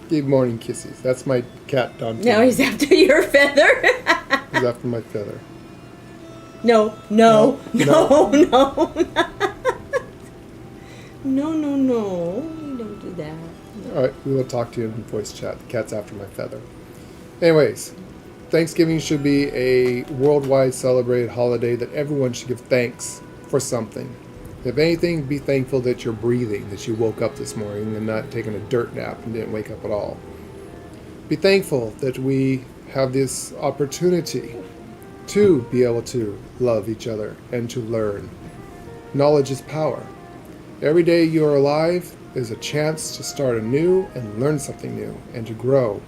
Give morning kisses. That's my cat, Dante. Now he's after your feather. He's after my feather. No. No. No. You don't do that. All right, we will talk to you in voice chat. The cat's after my feather. Anyways, Thanksgiving should be a worldwide celebrated holiday that everyone should give thanks for something. If anything, be thankful that you're breathing, that you woke up this morning and not taking a dirt nap and didn't wake up at all. Be thankful that we have this opportunity to be able to love each other and to learn. Knowledge is power. Every day you are alive is a chance to start anew and learn something new and to grow.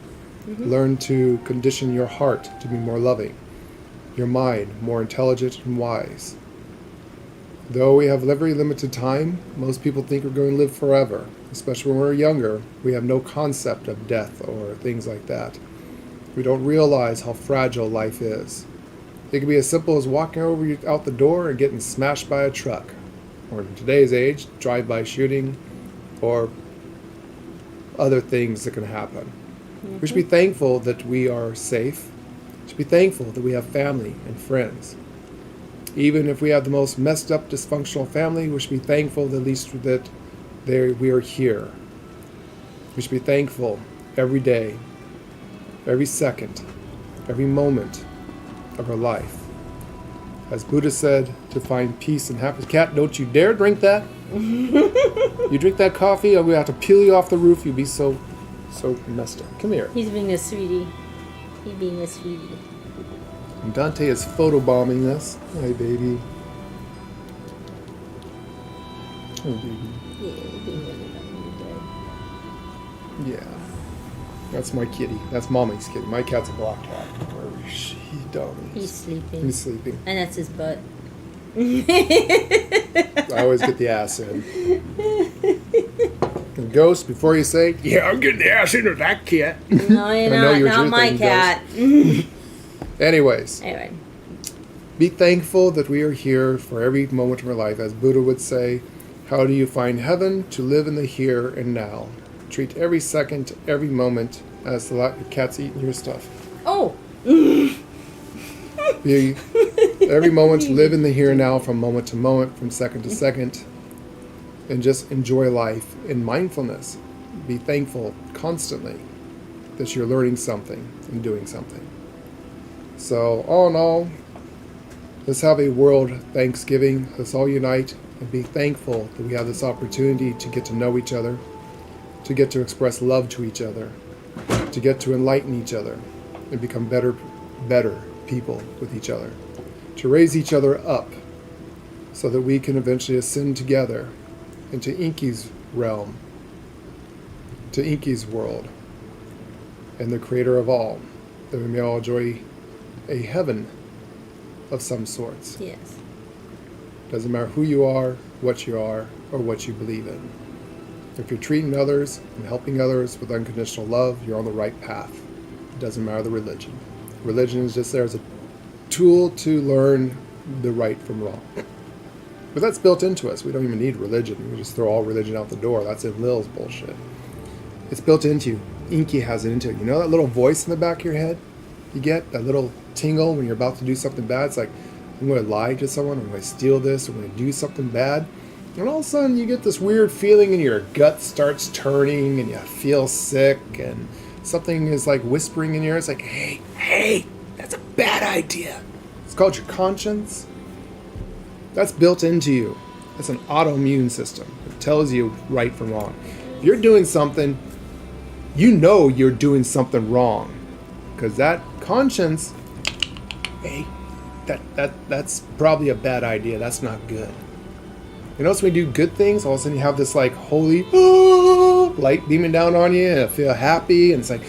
Learn to condition your heart to be more loving, your mind more intelligent and wise. Though we have very limited time, most people think we're going to live forever. Especially when we're younger, we have no concept of death or things like that. We don't realize how fragile life is. It can be as simple as walking out the door and getting smashed by a truck. Or in today's age, drive-by shooting, or other things that can happen. We should be thankful that we are safe. We should be thankful that we have family and friends. Even if we have the most messed up, dysfunctional family, we should be thankful at least that we are here. We should be thankful every day, every second, every moment of our life. As Buddha said, to find peace and happiness. Cat, don't you dare drink that. You drink that coffee, I'm going to have to peel you off the roof. You'll be so messed up. Come here. He's being a sweetie. He's being a sweetie. And Dante is photobombing us. Hi, baby. Oh, baby. Yeah, he's being really lovely. Yeah. That's my kitty. That's Mommy's kitty. My cat's a black cat. Where is she? He's sleeping. He's sleeping. And that's his butt. I always get the ass in. And Ghost, before you say, yeah, I'm getting the ass into that cat. No, you're not my cat. Anyways. Anyway. Be thankful that we are here for every moment of our life. As Buddha would say, how do you find heaven? To live in the here and now. Treat every second, every moment as the cat's eating your stuff. Oh. Every moment, live in the here and now from moment to moment, from second to second, and just enjoy life in mindfulness. Be thankful constantly that you're learning something and doing something. So, all in all, let's have a world Thanksgiving. Let's all unite and be thankful that we have this opportunity to get to know each other, to get to express love to each other, to get to enlighten each other, and become better people with each other, to raise each other up so that we can eventually ascend together into Inky's realm, to Inky's world, and the creator of all, that we may all enjoy a heaven of some sorts. Yes. Doesn't matter who you are, or what you believe in. If you're treating others and helping others with unconditional love, you're on the right path. It doesn't matter the religion. Religion is just there as a tool to learn the right from wrong. But that's built into us. We don't even need religion. We just throw all religion out the door. That's in Lil's bullshit. It's built into you. Inky has it into it. You know that little voice in the back of your head? You get that little tingle when you're about to do something bad? It's like, I'm going to lie to someone. I'm going to steal this. I'm going to do something bad. And all of a sudden you get this weird feeling and your gut starts turning and you feel sick and something is like whispering in your ear. It's like, hey, that's a bad idea. It's called your conscience. That's built into you. That's an autoimmune system. It tells you right from wrong. If you're doing something, you know you're doing something wrong. Because that conscience, hey, that's probably a bad idea. That's not good. You notice when you do good things, all of a sudden you have this like holy light beaming down on you and I feel happy and it's like,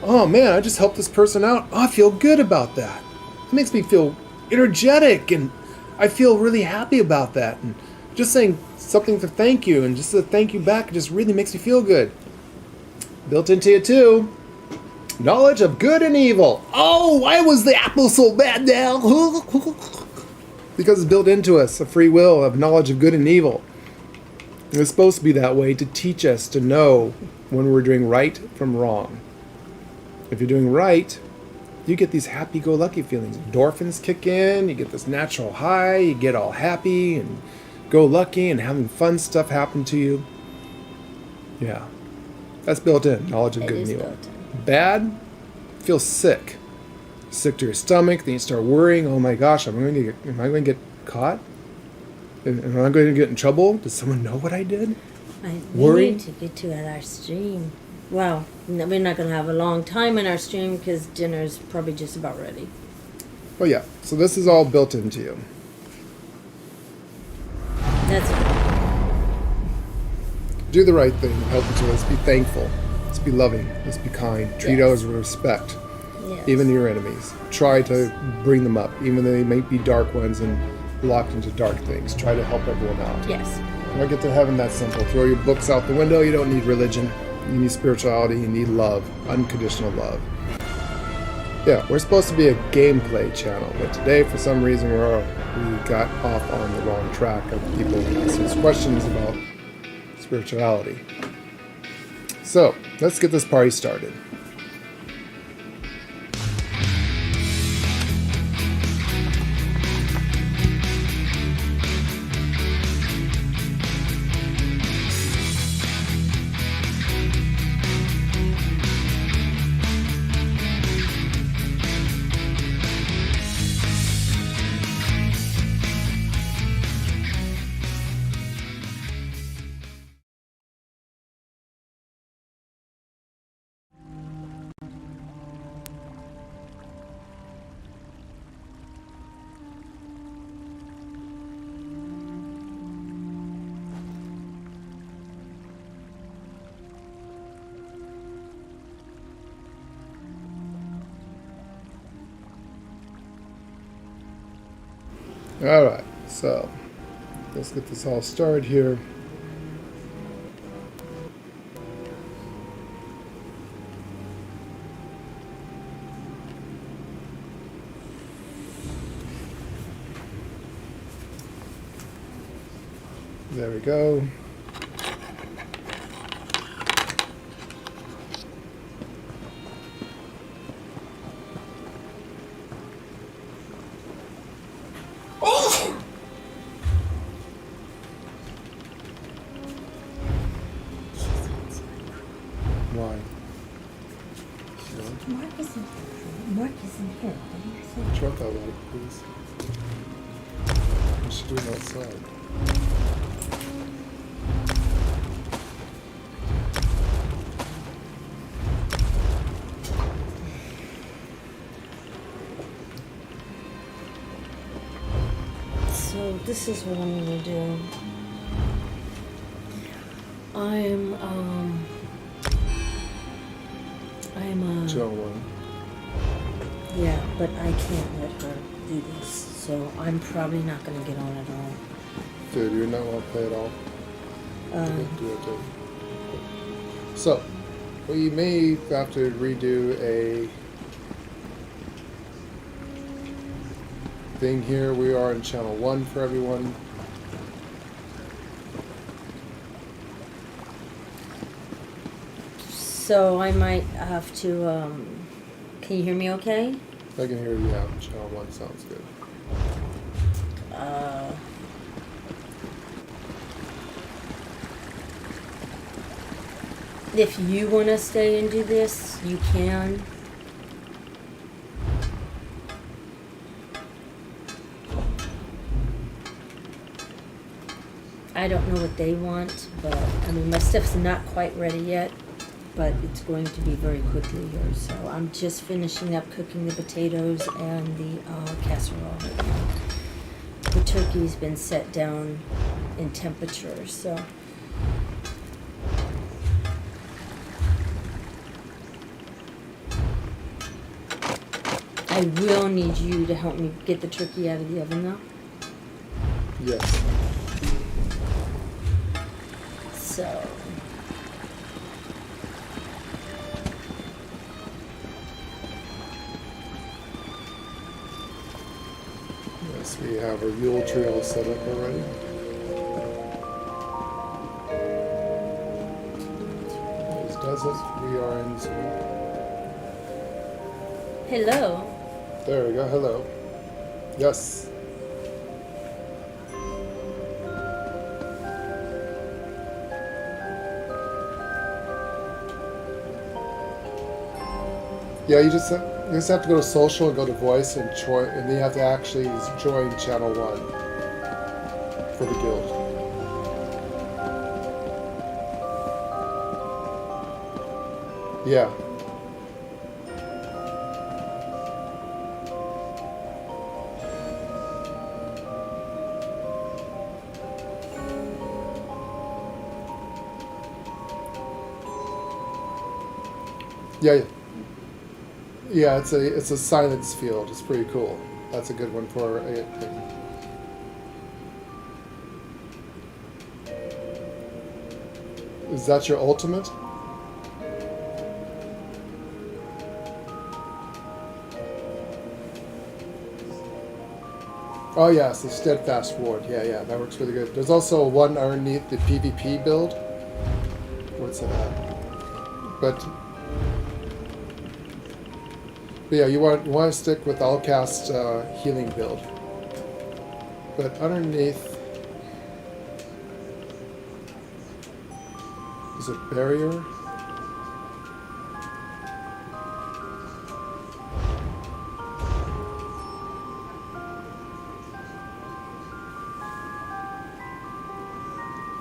oh man, I just helped this person out. Oh, I feel good about that. It makes me feel energetic and I feel really happy about that. And just saying something to thank you and just to thank you back just really makes me feel good. Built into you too, knowledge of good and evil. Oh, why was the apple so bad now? Because it's built into us, a free will of knowledge of good and evil. And it's supposed to be that way to teach us to know when we're doing right from wrong. If you're doing right, you get these happy-go-lucky feelings. Endorphins kick in, you get this natural high, you get all happy and go lucky and having fun stuff happen to you. Yeah, that's built in, knowledge of good and evil. Bad, feel sick. Sick to your stomach, then you start worrying, oh my gosh, am I going to get caught? And am I going to get in trouble? Does someone know what I did? We need to get to at our stream. Well, we're not going to have a long time in our stream because dinner's probably just about ready. Oh yeah, so this is all built into you. That's it. Do the right thing. Help each other. Let's be thankful. Let's be loving. Let's be kind. Treat others with respect. Yes. Even your enemies. Try to bring them up, even though they may be dark ones and locked into dark things. Try to help everyone out. Yes. When I get to heaven, that's simple. Throw your books out the window. You don't need religion. You need spirituality. You need love. Unconditional love. Yeah, we're supposed to be a gameplay channel, but today, for some reason, we got off on the wrong track of people asking us questions about spirituality. So, let's get this party started. Alright, so let's get this all started here. There we go. Why? Mark isn't here. Mark isn't here. What do you think? Truck out of it, please. What should we do outside? So this is what I'm gonna do. I'm Channel 1. yeah, but I can't let her do this, so I'm probably not gonna get on at all. Dude, you're not going to play at all? Do it, dude. So, we may have to redo a thing here. We are in channel 1 for everyone. So I might have to, can you hear me okay? I can hear you out. Channel 1 sounds good. If you want to stay and do this, you can. I don't know what they want, but I mean, my stuff's not quite ready yet, but it's going to be very quickly here. So I'm just finishing up cooking the potatoes and the casserole right now. The turkey's been set down in temperature, so. I will need you to help me get the turkey out of the oven, though. Yes. So. Yes, we have our Yule tree all set up already. This does it. We are in Zoom. Hello. There we go. Hello. Yes. Yeah, you just have to go to social and go to voice and then you have to actually join channel 1 for the guild. Yeah. Yeah. Yeah, it's a silence field. It's pretty cool. That's a good one for a thing. Is that your ultimate? Oh yes, the steadfast ward. Yeah, that works really good. There's also one underneath the PvP build. What's it at? But yeah, you want to stick with all cast healing build. But underneath is a barrier.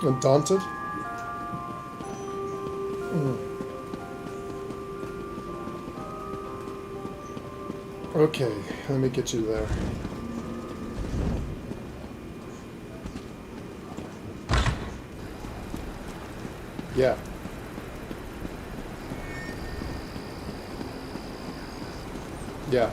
Undaunted? Okay, let me get you there. Yeah. Yeah.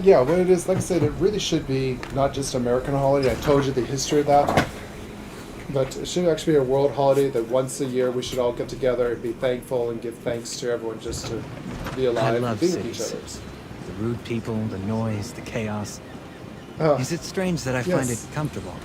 Yeah, what it is, like I said, it really should be not just American holiday. I told you the history of that. But it should actually be a world holiday that once a year we should all get together and be thankful and give thanks to everyone just to be alive and be with each other. The rude people, the noise, the chaos. Is it strange that I find it comfortable?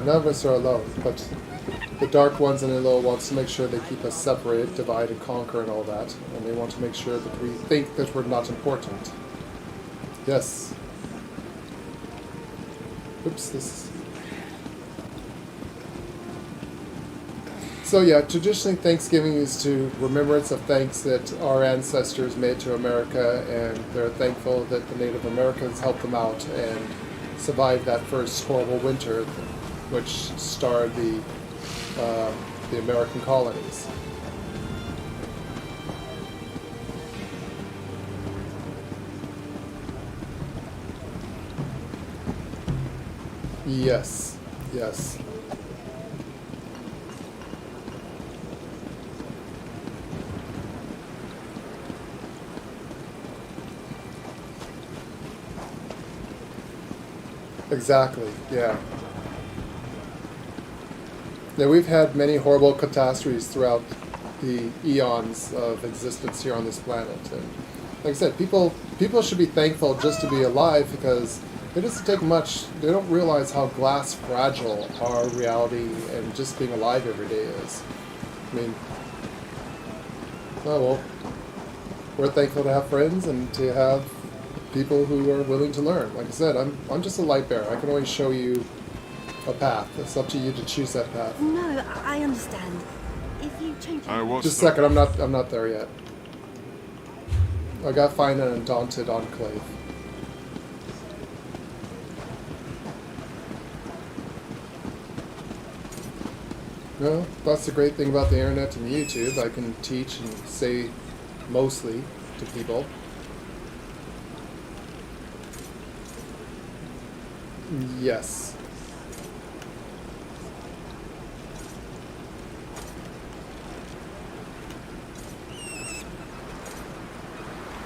None of us are alone, but the dark ones in the low wants to make sure they keep us separated, divide and conquer and all that, and they want to make sure that we think that we're not important. Yes. Oops, this. So yeah, traditionally Thanksgiving is to remembrance of thanks that our ancestors made to America, and they're thankful that the Native Americans helped them out and survived that first horrible winter, which starred the American colonies. Yes, yes. Exactly, yeah. Now, we've had many horrible catastrophes throughout the eons of existence here on this planet. And like I said, people should be thankful just to be alive, because it doesn't take much. They don't realize how glass fragile our reality and just being alive every day is. I mean, oh well, we're thankful to have friends and to have people who are willing to learn. Like I said, I'm just a light bearer. I can always show you a path. It's up to you to choose that path. No, I understand. If you change just a second, I'm not there yet. I gotta find an undaunted enclave. No, that's the great thing about the internet and YouTube. I can teach and say mostly to people. Yes.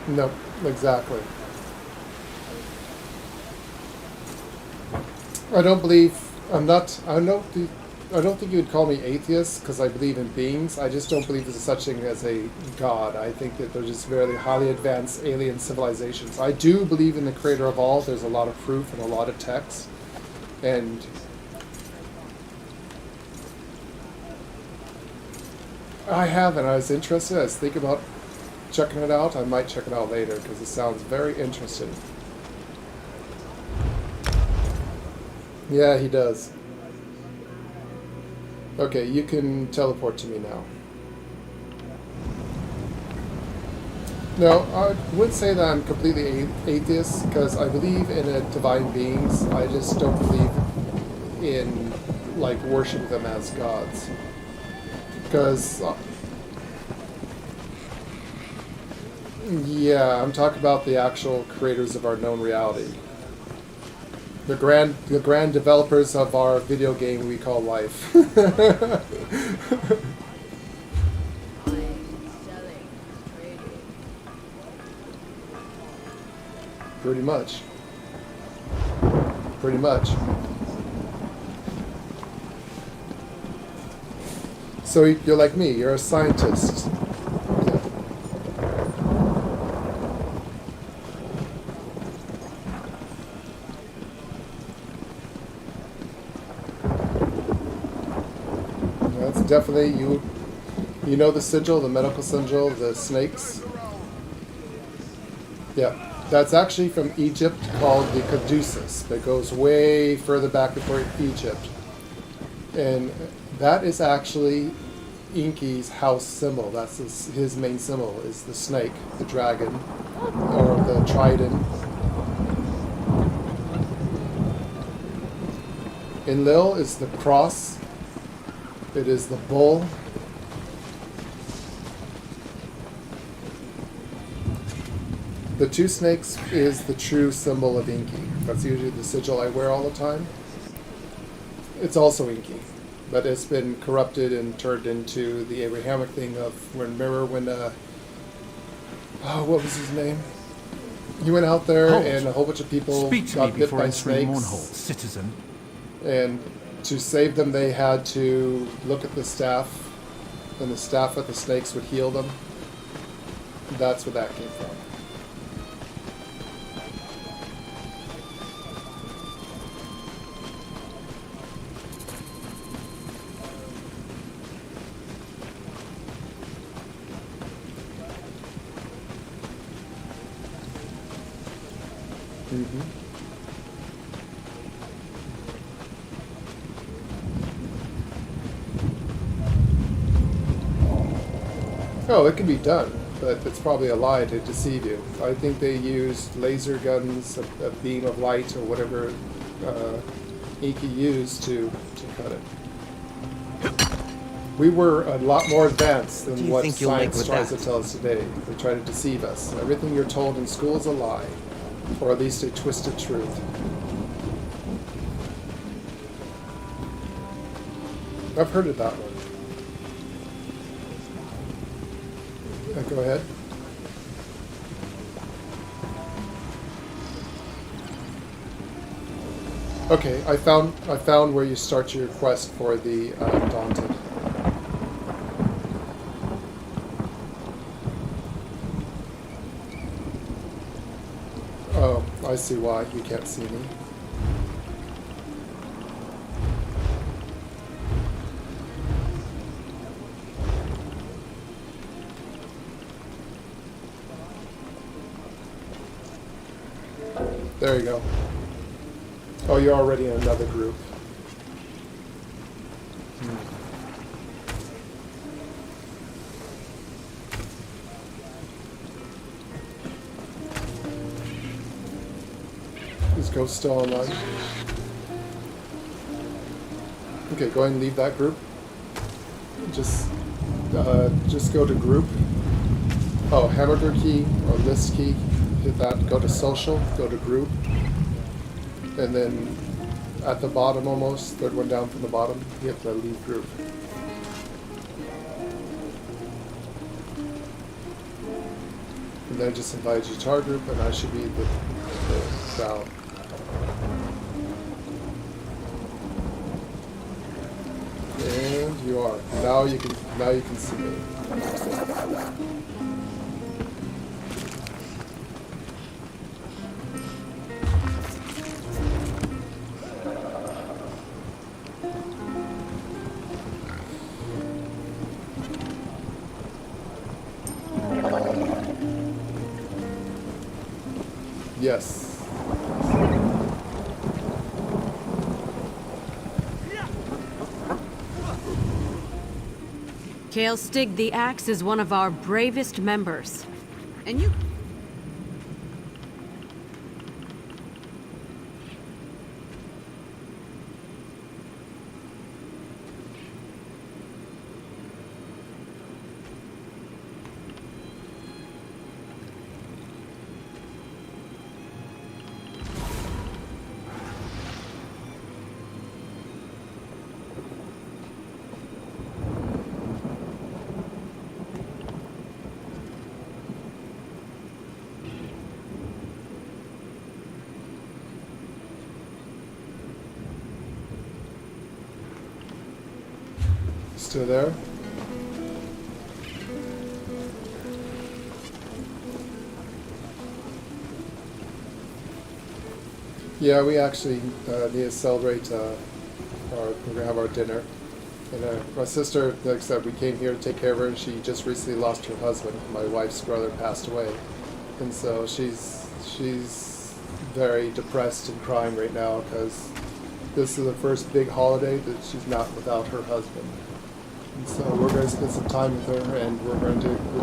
No, exactly. I don't think you would call me atheist, because I believe in beings. I just don't believe there's such thing as a god. I think that they're just very highly advanced alien civilizations. I do believe in the creator of all. There's a lot of proof and a lot of text. And I haven't. I was interested. I was thinking about checking it out. I might check it out later because it sounds very interesting. Yeah, he does. Okay, you can teleport to me now. No, I wouldn't say that I'm completely atheist because I believe in divine beings. I just don't believe in like worshiping them as gods. Because yeah, I'm talking about the actual creators of our known reality. The grand developers of our video game we call life. Pretty much. Pretty much. So you're like me, you're a scientist. That's definitely you know the sigil, the medical sigil, the snakes. Yeah. That's actually from Egypt, called the caduceus, that goes way further back before Egypt. And that is actually Inky's house symbol. That's his main symbol, is the snake, the dragon, or the trident. Enlil is the cross. It is the bull. The two snakes is the true symbol of Inky. That's usually the sigil I wear all the time. It's also Inky, but it's been corrupted and turned into the Abrahamic thing of when what was his name? He went out there and a whole bunch of people got bit by snakes. Citizen. And to save them, they had to look at the staff, and the staff of the snakes would heal them. That's where that came from. Oh, it can be done, but it's probably a lie to deceive you. I think they used laser guns, a beam of light, or whatever Inky used to cut it. We were a lot more advanced than what science tries to tell us today. They try to deceive us. Everything you're told in school is a lie, or at least a twisted truth. I've heard of that one. Go ahead. Okay, I found where you start your quest for the Daunted. Oh, I see why you can't see me. There you go. Oh, you're already in another group. Is Ghost still online? Okay, go ahead and leave that group. Just go to group. Oh, hamburger key or list key. Hit that. Go to social. Go to group. And then at the bottom, almost third one down from the bottom, you have to leave group. And then just invite you to our group, and I should be the down. And you are. Now you can see me. Yes. Kale Stig the Axe is one of our bravest members. And you... Still there? Yeah, we actually need to celebrate we're going to have our dinner. And my sister, like I said, we came here to take care of her, and she just recently lost her husband. My wife's brother passed away. And so she's very depressed and crying right now because this is the first big holiday that she's not without her husband. And so we're going to spend some time with her, and we're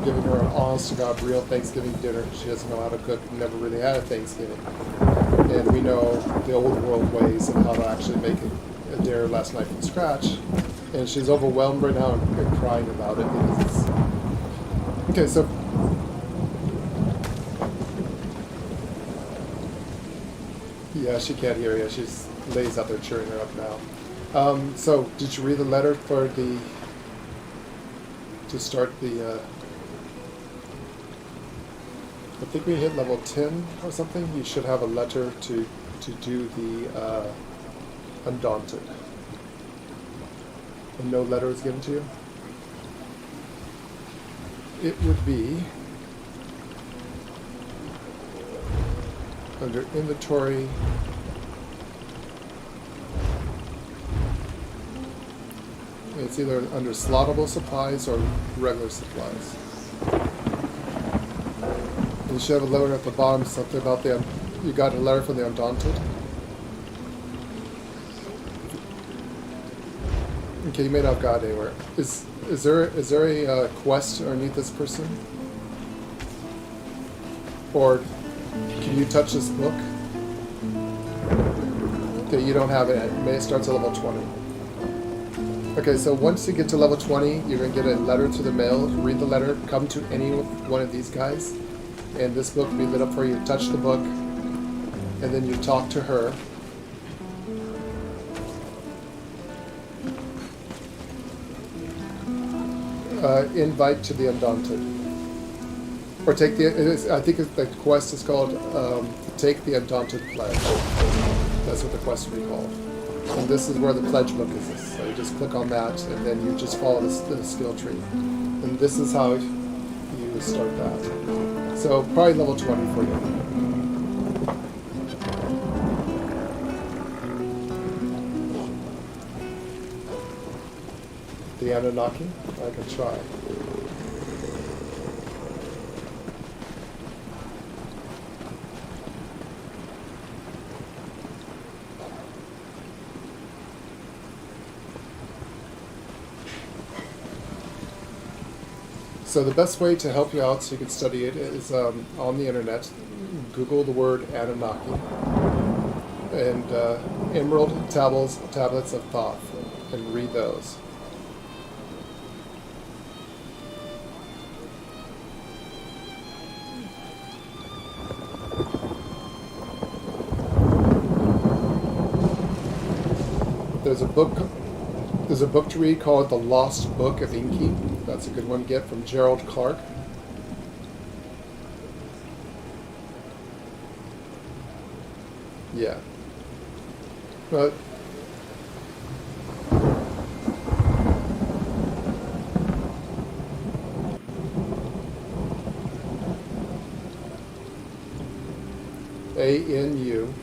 giving her an honest-to-God real Thanksgiving dinner. She doesn't know how to cook, never really had a Thanksgiving. And we know the old world ways of how to actually make a dinner last night from scratch. And she's overwhelmed right now and crying about it because it's... Okay, so... Yeah, she can't hear you. She's lays out there cheering her up now. So, did you read the letter for the... to start the... I think we hit level 10 or something. You should have a letter to do the Undaunted. And no letter was given to you? It would be under inventory. It's either under slottable supplies or regular supplies. You should have a letter at the bottom, something about you got a letter from the Undaunted. Okay, you may not have got it anywhere. Is there a quest underneath this person? Or can you touch this book? Okay, you don't have it yet. It starts at level 20. Okay, so once you get to level 20, you're going to get a letter to the mail. Read the letter, come to any one of these guys, and this book will be lit up for you. Touch the book, and then you talk to her. Invite to the Undaunted. Or take the, I think the quest is called Take the Undaunted Pledge. That's what the quest would be called. And this is where the pledge book is. So you just click on that, and then you just follow the skill tree. And this is how you start that. So probably level 20 for you. The Anunnaki? I can try. So the best way to help you out so you can study it is on the internet. Google the word Anunnaki and Emerald Tablets of Thoth, and read those. There's a book to read called The Lost Book of Inky. That's a good one to get from Gerald Clark. Yeah. But A-N-U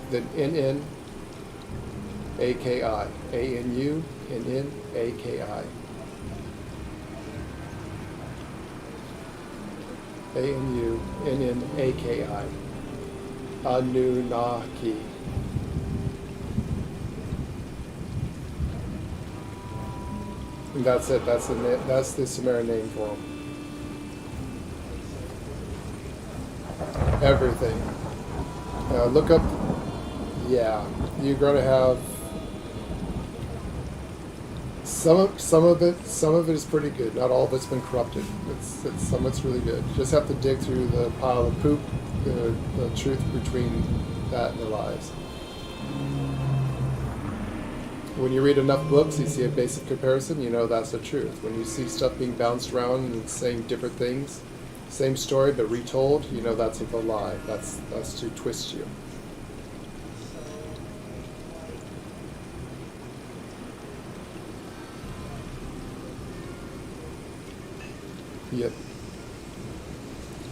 then N-N-A-K-I. A-N-U-N-N-A-K-I. Anunnaki. Anunnaki. And that's it. That's the Sumerian name for them. Everything. Look up. Yeah, you're going to have some of it. Some of it is pretty good. Not all of it's been corrupted. Some of it's really good. You just have to dig through the pile of poop, the truth between that and the lies. When you read enough books, you see a basic comparison, you know that's the truth. When you see stuff being bounced around and saying different things, same story but retold, you know that's a lie. That's to twist you. Yep.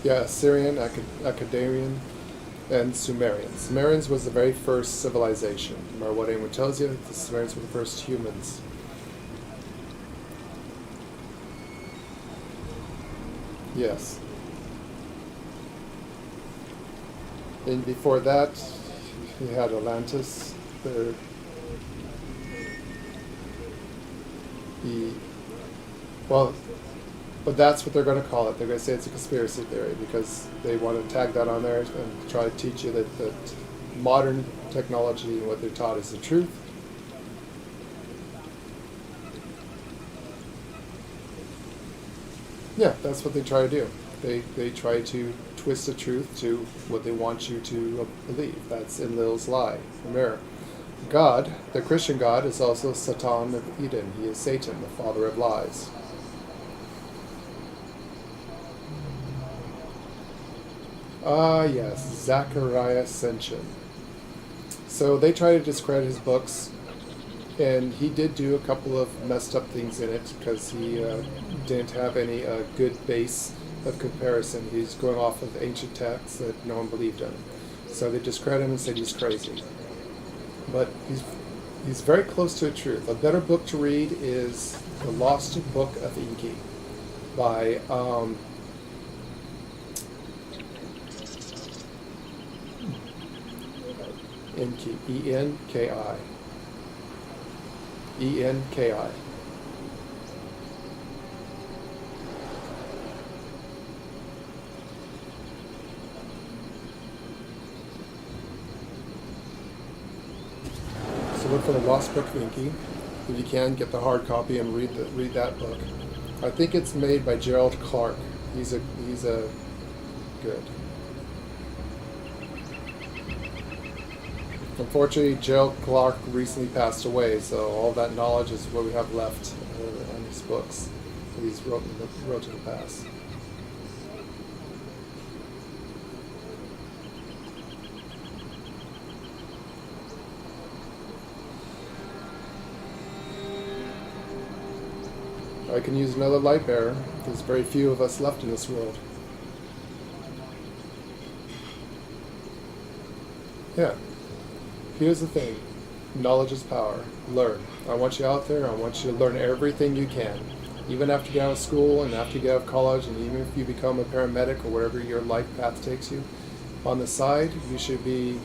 Yeah, Assyrian, Akkadian, and Sumerians. Sumerians was the very first civilization. No matter what anyone tells you, the Sumerians were the first humans. Yes. And before that, you had Atlantis. But that's what they're going to call it. They're going to say it's a conspiracy theory because they want to tag that on there and try to teach you that modern technology and what they're taught is the truth. Yeah, that's what they try to do. They try to twist the truth to what they want you to believe. That's Enlil's lie. Remember, God, the Christian God, is also Satan of Eden. He is Satan, the father of lies. Yes, Zachariah Sitchin. So they try to discredit his books, and he did do a couple of messed up things in it because he didn't have any good base of comparison. He's going off of ancient texts that no one believed in. So they discredit him and said he's crazy. But he's very close to the truth. A better book to read is The Lost Book of Enki by Enki, E-N-K-I. E-N-K-I. So look for The Lost Book of Enki. If you can, get the hard copy and read that book. I think it's made by Gerald Clark. He's a good. Unfortunately, Gerald Clark recently passed away, so all that knowledge is what we have left on his books that he's wrote to the past. I can use another light bearer. There's very few of us left in this world. Yeah. Here's the thing. Knowledge is power. Learn. I want you out there. I want you to learn everything you can. Even after you get out of school and after you get out of college and even if you become a paramedic or wherever your life path takes you, on the side you should be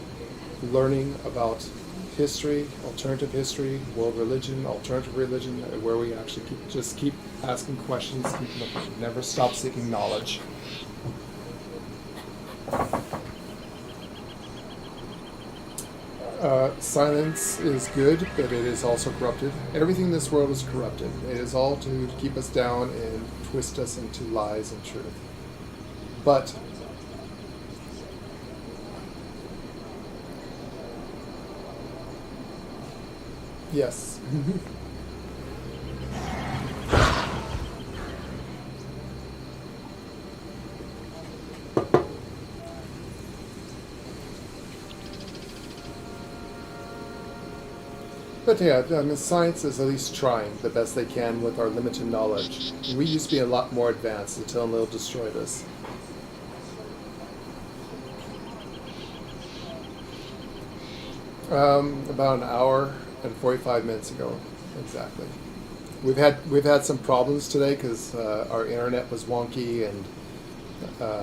learning about history, alternative history, world religion, alternative religion, where we actually keep asking questions, keep looking, never stop seeking knowledge. Silence is good, but it is also corrupted. Everything in this world is corrupted. It is all to keep us down and twist us into lies and truth. But yes. But yeah, I mean, science is at least trying the best they can with our limited knowledge. We used to be a lot more advanced until they'll destroy us. About an hour and 45 minutes ago, exactly. We've had some problems today because our internet was wonky and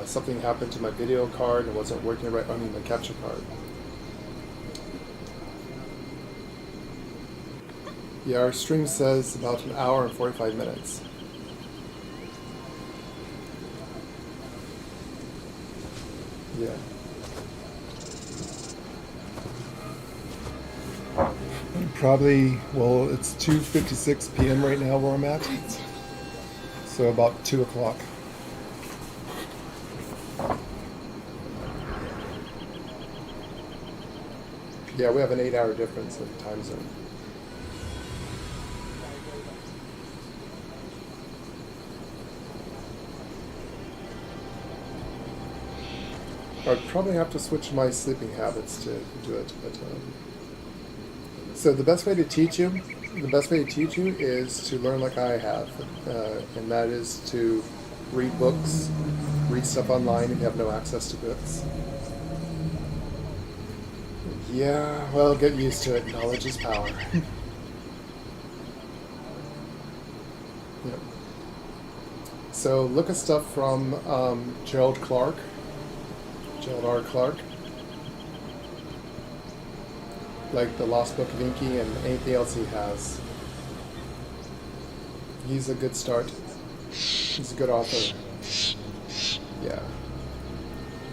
something happened to my video card and it wasn't working right. I mean, my capture card. Yeah, our stream says about an hour and 45 minutes. Yeah. Probably, well, it's 2:56 p.m. right now where I'm at. So about 2 o'clock. Yeah, we have an 8-hour difference in time zone. I'd probably have to switch my sleeping habits to do it, but so the best way to teach you is to learn like I have, and that is to read books, read stuff online if you have no access to books. Yeah, well, get used to it. Knowledge is power. Yep. So look at stuff from Gerald R. Clark, like The Lost Book of Inky and anything else he has. He's a good start. He's a good author. Yeah.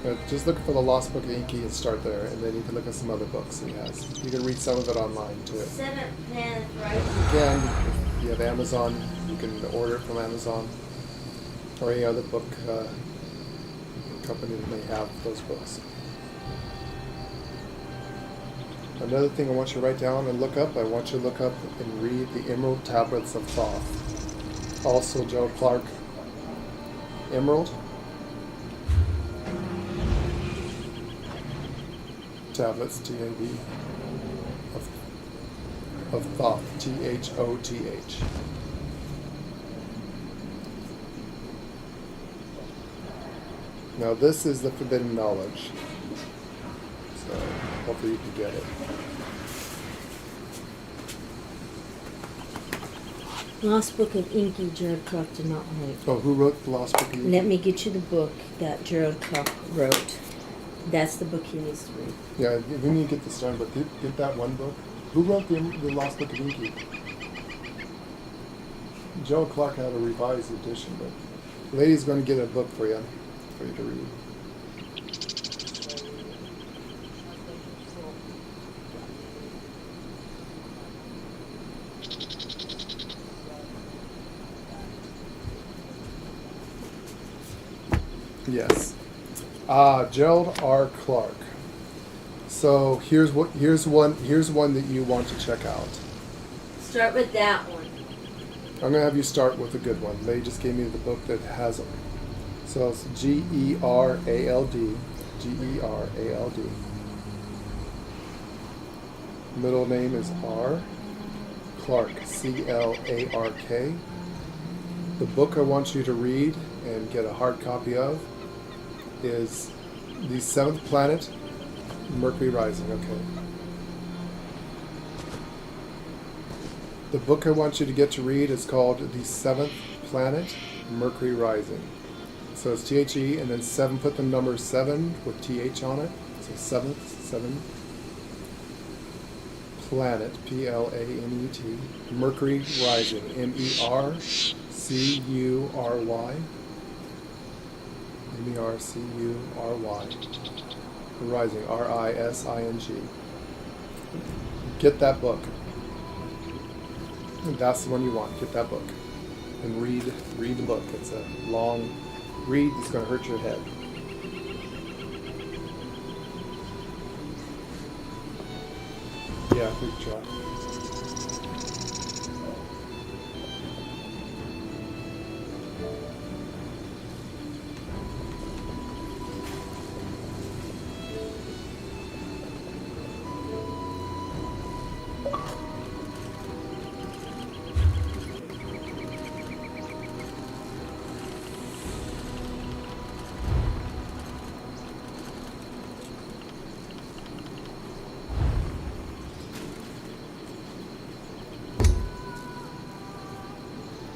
But just look for The Lost Book of Inky and start there, and then you can look at some other books he has. You can read some of it online too. Again, if you have Amazon, you can order it from Amazon or any other book company that may have those books. Another thing I want you to write down and look up, I want you to look up and read the Emerald Tablets of Thoth. Also Gerald Clark. Emerald Tablets, T-A-B, of Thoth, T-H-O-T-H. Now this is the forbidden knowledge, so hopefully you can get it. Lost Book of Inky, Gerald Clark did not write. Oh, who wrote The Lost Book of Inky? Let me get you the book that Gerald Clark wrote. That's the book he needs to read. Yeah, we need to get this done, but get that one book. Who wrote the Lost Book of Inky? Gerald Clark had a revised edition, but the lady's going to get a book for you to read. Yes. Gerald R. Clark. So here's one that you want to check out. Start with that one. I'm gonna have you start with a good one. They just gave me the book that has them. So it's Gerald. Gerald. Middle name is R. Clark. C-L-A-R-K. The book I want you to read and get a hard copy of is The Seventh Planet, Mercury Rising. Okay. The book I want you to get to read is called The Seventh Planet, Mercury Rising. So it's T-H-E and then 7, put the number 7 with T-H on it. So 7 Planet, P-L-A-N-E-T, Mercury Rising, M-E-R-C-U-R-Y. M-E-R-C-U-R-Y. Rising, R-I-S-I-N-G. Get that book. That's the one you want. Get that book. And read the book. It's a long read that's going to hurt your head. Yeah, we can try.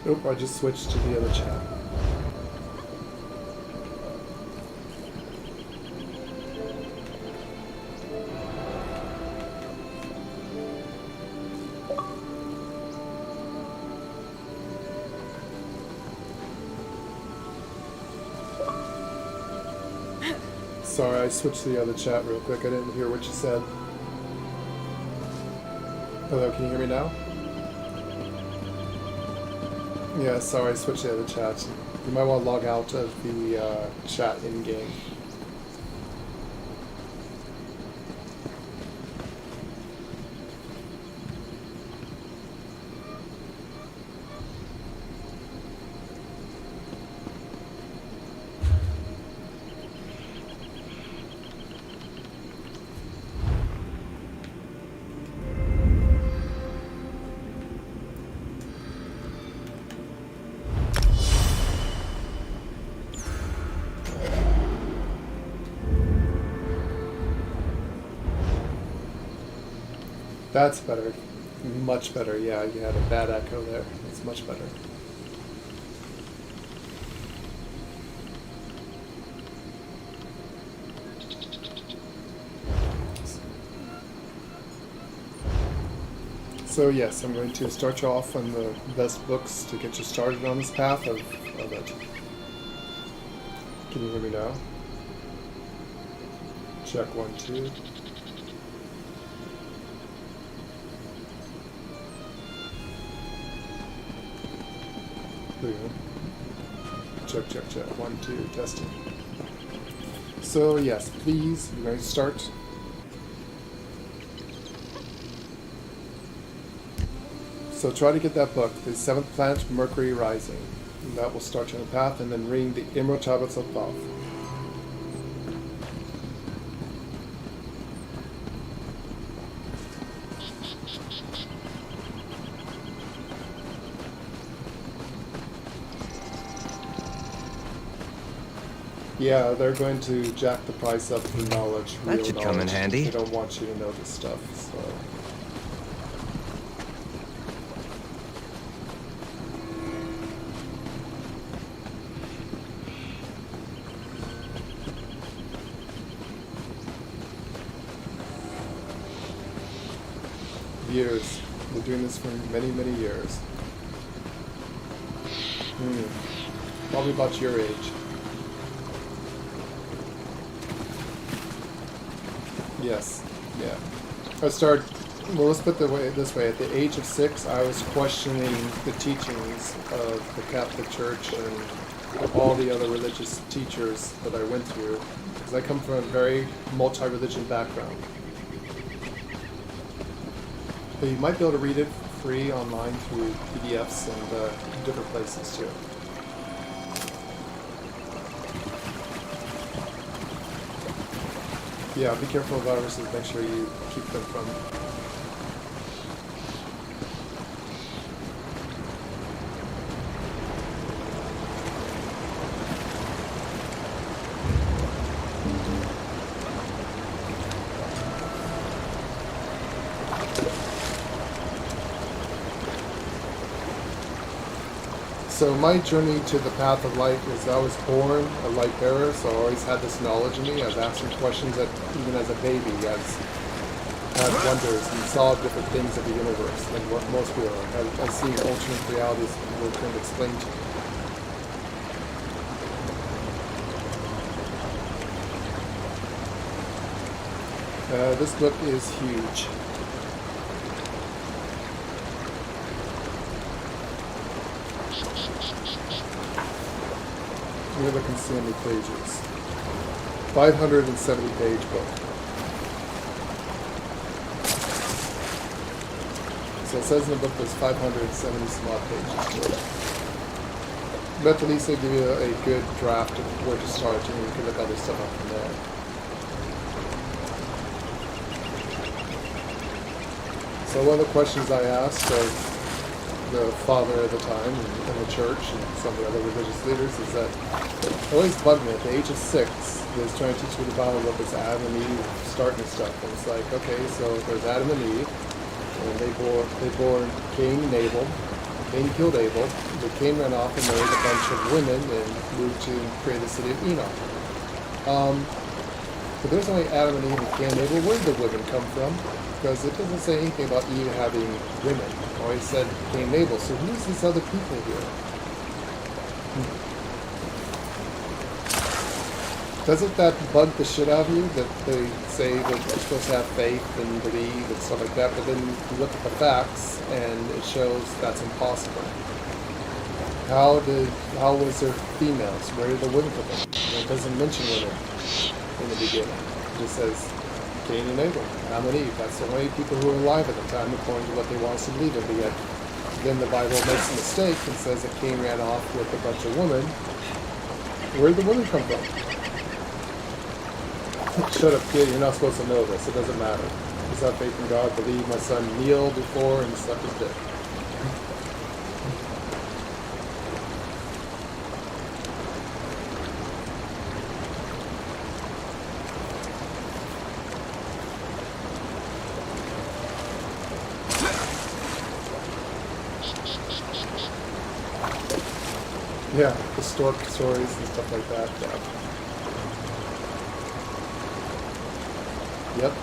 Nope, I just switched to the other chat. Sorry, I switched to the other chat real quick. I didn't hear what you said. Hello, can you hear me now? Yeah, sorry, I switched to the other chat. You might want to log out of the chat in-game. That's better. Much better. Yeah, you had a bad echo there. It's much better. So yes, I'm going to start you off on the best books to get you started on this path of it. Can you hear me now? Check 1, 2. There you go. Check, 1, 2, testing. So yes, please, we're going to start. So try to get that book, the 7th Planet, Mercury Rising. And that will start you on the path, and then reading the Emerald Tablets of Thoth. Yeah, they're going to jack the price up for knowledge. That should come in handy. They don't want you to know this stuff, so. Years. They're doing this for many, many years. Probably about your age. Yes, yeah. Well, let's put it this way. At the age of 6, I was questioning the teachings of the Catholic Church and all the other religious teachers that I went through, because I come from a very multi-religion background. But you might be able to read it free online through PDFs and different places too. Yeah, be careful of viruses. Make sure you keep them from. So my journey to the path of light is I was born a light bearer, so I always had this knowledge in me. I was asking questions that even as a baby, I had wonders and saw different things of the universe than what most people are. I've seen alternate realities people couldn't explain to me. This book is huge. You're looking to see how many pages. 570 page book. So it says in the book there's 570 some odd pages to it. But at least they give you a good draft of where to start, and you can look other stuff up from there. So one of the questions I asked of the father at the time in the church and some of the other religious leaders is that it always bugged me. At the age of 6, they was trying to teach me the Bible book as Adam and Eve starting stuff. And it's like, okay, so there's Adam and Eve, and they bore Cain and Abel. Cain killed Abel. The Cain ran off and married a bunch of women and moved to create the city of Enoch. But there's only Adam and Eve and Cain and Abel. Where did the women come from? Because it doesn't say anything about Eve having women. It always said Cain and Abel. So who's these other people here? Doesn't that bug the shit out of you that they say that you're supposed to have faith and believe and stuff like that, but then you look at the facts and it shows that's impossible. How was there females? Where did the women come from? It doesn't mention women in the beginning. It just says Cain and Abel, Adam and Eve. That's the only people who were alive at the time according to what they want us to believe in. But yet, then the Bible makes a mistake and says that Cain ran off with a bunch of women. Where did the women come from? Shut up, kid. You're not supposed to know this. It doesn't matter. Just have faith in God. Believe my son kneel before and suck his dick. Yeah, the stork stories and stuff like that. Yeah. Yep.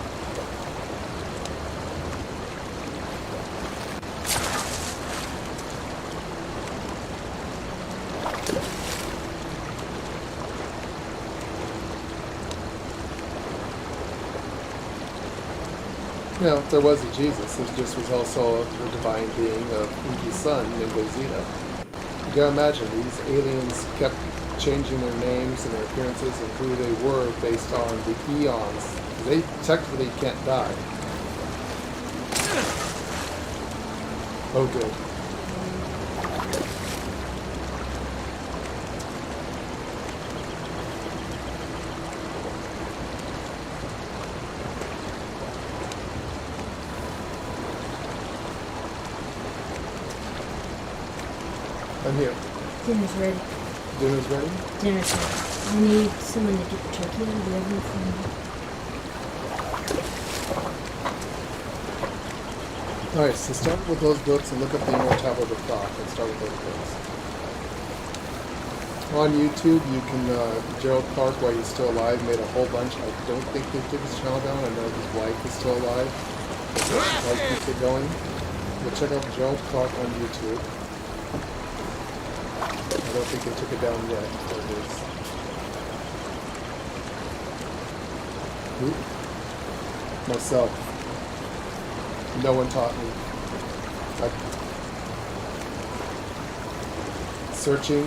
You know, there was a Jesus. There just was also the divine being of Inky's son, Ningozita. You gotta imagine, these aliens kept changing their names and their appearances and who they were based on the eons. They technically can't die. Oh, good. I'm here. Dinner's ready. Dinner's ready? Dinner's ready. I need someone to get the turkey out of the oven for me. Alright, so start with those books and look up the Tablet of Thought and start with those books. On YouTube, you can, Gerald Clark, while he's still alive, made a whole bunch. I don't think they took his channel down. I know his wife is still alive. His wife keeps it going. But check out Gerald Clark on YouTube. I don't think they took it down yet. There it is. Oop. Myself. No one taught me. Searching.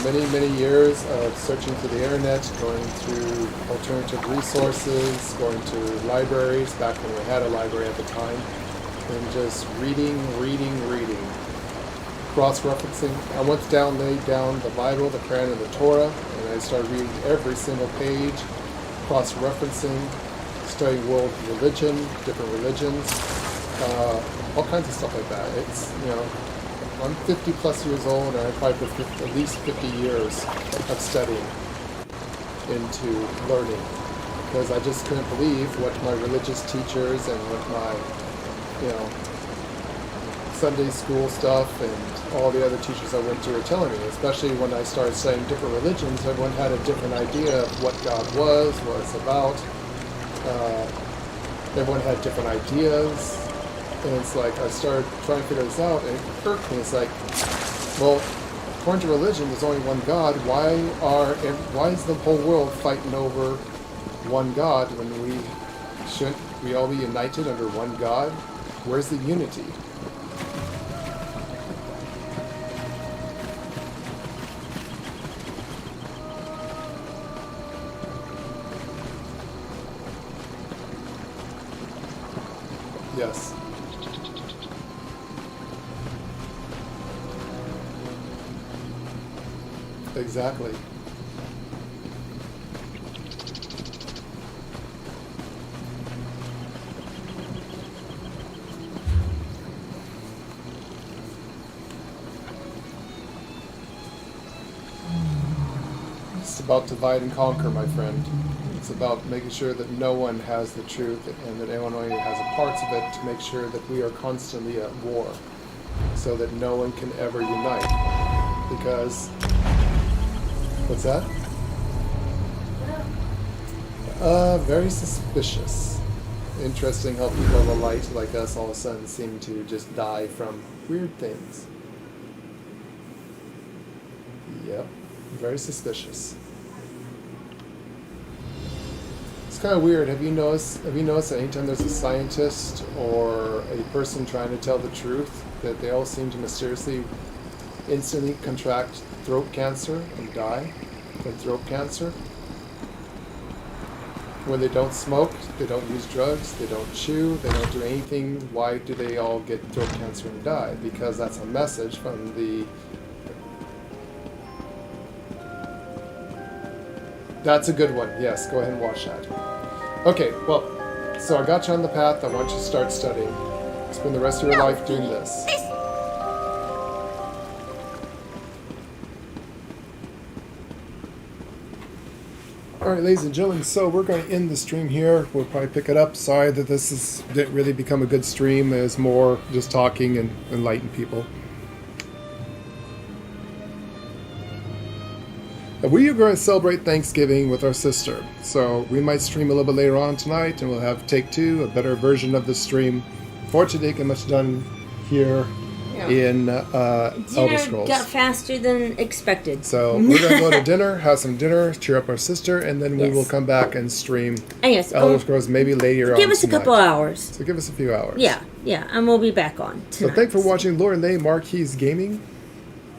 Many years of searching through the internet, going through alternative resources, going to libraries, back when we had a library at the time, and just reading. Cross-referencing. I once laid down the Bible, the Quran, and the Torah, and I started reading every single page, cross-referencing, studying world religion, different religions, all kinds of stuff like that. It's, you know, I'm 50 plus years old, and I probably put at least 50 years of studying into learning, because I just couldn't believe what my religious teachers and what my, you know, Sunday school stuff and all the other teachers I went to were telling me, especially when I started studying different religions. Everyone had a different idea of what God was, what it's about. Everyone had different ideas. And it's like, I started trying to figure this out, and it occurred to me, it's like, well, according to religion, there's only one God. Why is the whole world fighting over one God when shouldn't we all be united under one God? Where's the unity? Yes. Exactly. It's about divide and conquer, my friend. It's about making sure that no one has the truth and that everyone only has a parts of it, to make sure that we are constantly at war so that no one can ever unite. Because... What's that? Very suspicious. Interesting how people of the light like us all of a sudden seem to just die from weird things. Yep. Very suspicious. kind of weird. Have you noticed that anytime there's a scientist or a person trying to tell the truth, that they all seem to mysteriously instantly contract throat cancer and die from throat cancer? When they don't smoke, they don't use drugs, they don't chew, they don't do anything, why do they all get throat cancer and die? Because that's a message from the... That's a good one, yes, go ahead and watch that. Okay, well, so I got you on the path, I want you to start studying. Spend the rest of your life doing this. Alright, ladies and gentlemen, so we're going to end the stream here. We'll probably pick it up. Sorry that didn't really become a good stream. It was more just talking and enlighten people. We are going to celebrate Thanksgiving with our sister. So we might stream a little bit later on tonight, and we'll have take 2, a better version of the stream. Fortunately, didn't get much done here in Elder Scrolls. Got faster than expected. So we're going to go to dinner, have some dinner, cheer up our sister, and then we will come back and stream Elder Scrolls maybe later on. Give us a couple hours. So give us a few hours. Yeah, and we'll be back on tonight. So thanks for watching Lorelei Marquis Gaming.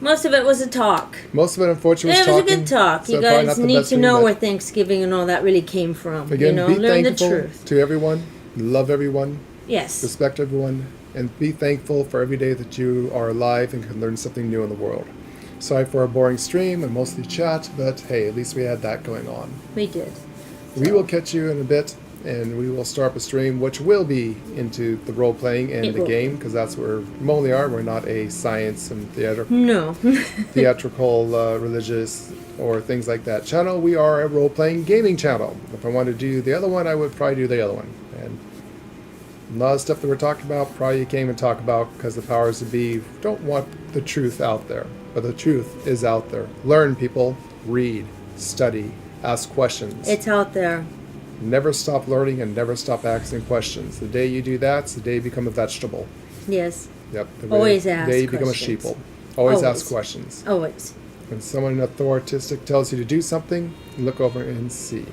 Most of it was a talk. Most of it, unfortunately, was talking. It was a good talk. So you guys need to know where Thanksgiving and all that really came from. Again, be learn thankful the truth. to everyone. Love everyone. Yes. Respect everyone. And be thankful for every day that you are alive and can learn something new in the world. Sorry for a boring stream and mostly chat, but hey, at least we had that going on. We did. We will catch you in a bit, and we will start up a stream which will be into the role-playing and the game, because that's where we mainly are. We're not a science and theatrical, religious, or things like that channel. We are a role-playing gaming channel. If I wanted to do the other one, I would probably do the other one. And a lot of stuff that we're talking about, probably you can't even talk about, because the powers that be don't want the truth out there. But the truth is out there. Learn, people. Read. Study. Ask questions. It's out there. Never stop learning and never stop asking questions. The day you do that, it's the day you become a vegetable. Yes. Yep. Always ask the day you questions. become a sheeple. Always ask questions. Always. When someone authoritative tells you to do something, look over and see.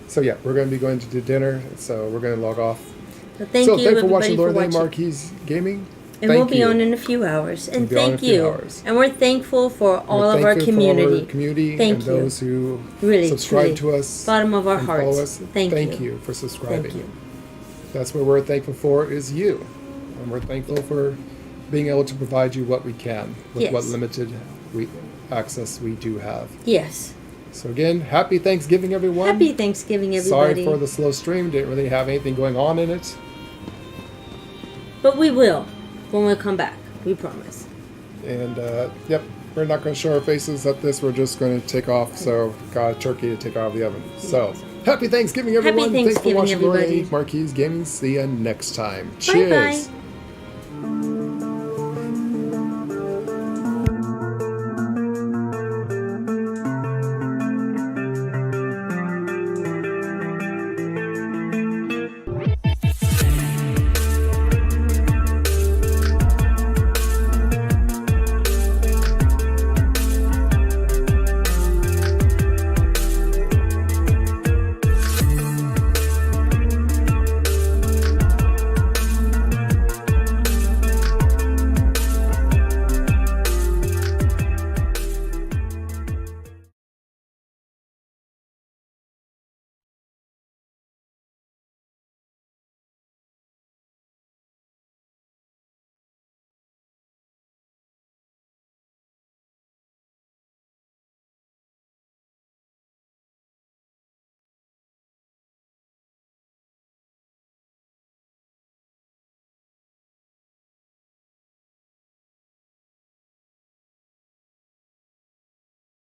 So yeah, we're going to be going to do dinner, so we're going to log off. So thanks for watching Lorelei Marquis Gaming. And we'll be on in a few hours. And thank you. And we're thankful for all of our community. Thank and you. Those who really subscribe to us. Bottom of our hearts. Us. Thank you for subscribing. Thank you. That's what we're thankful for, is you. And we're thankful for being able to provide you what we can with what limited access we do have. Yes. So again, happy Thanksgiving, everyone. Happy Thanksgiving, everybody. Sorry for the slow stream. Didn't really have anything going on in it. But we will when we come back. We promise. And, yep, we're not going to show our faces at this. We're just going to take off. So, got a turkey to take out of the oven. So, happy Thanksgiving, everyone. Happy Thanksgiving, Thanks for watching everybody. Lorelei Marquis Gaming. See you next time. Cheers. Bye-bye.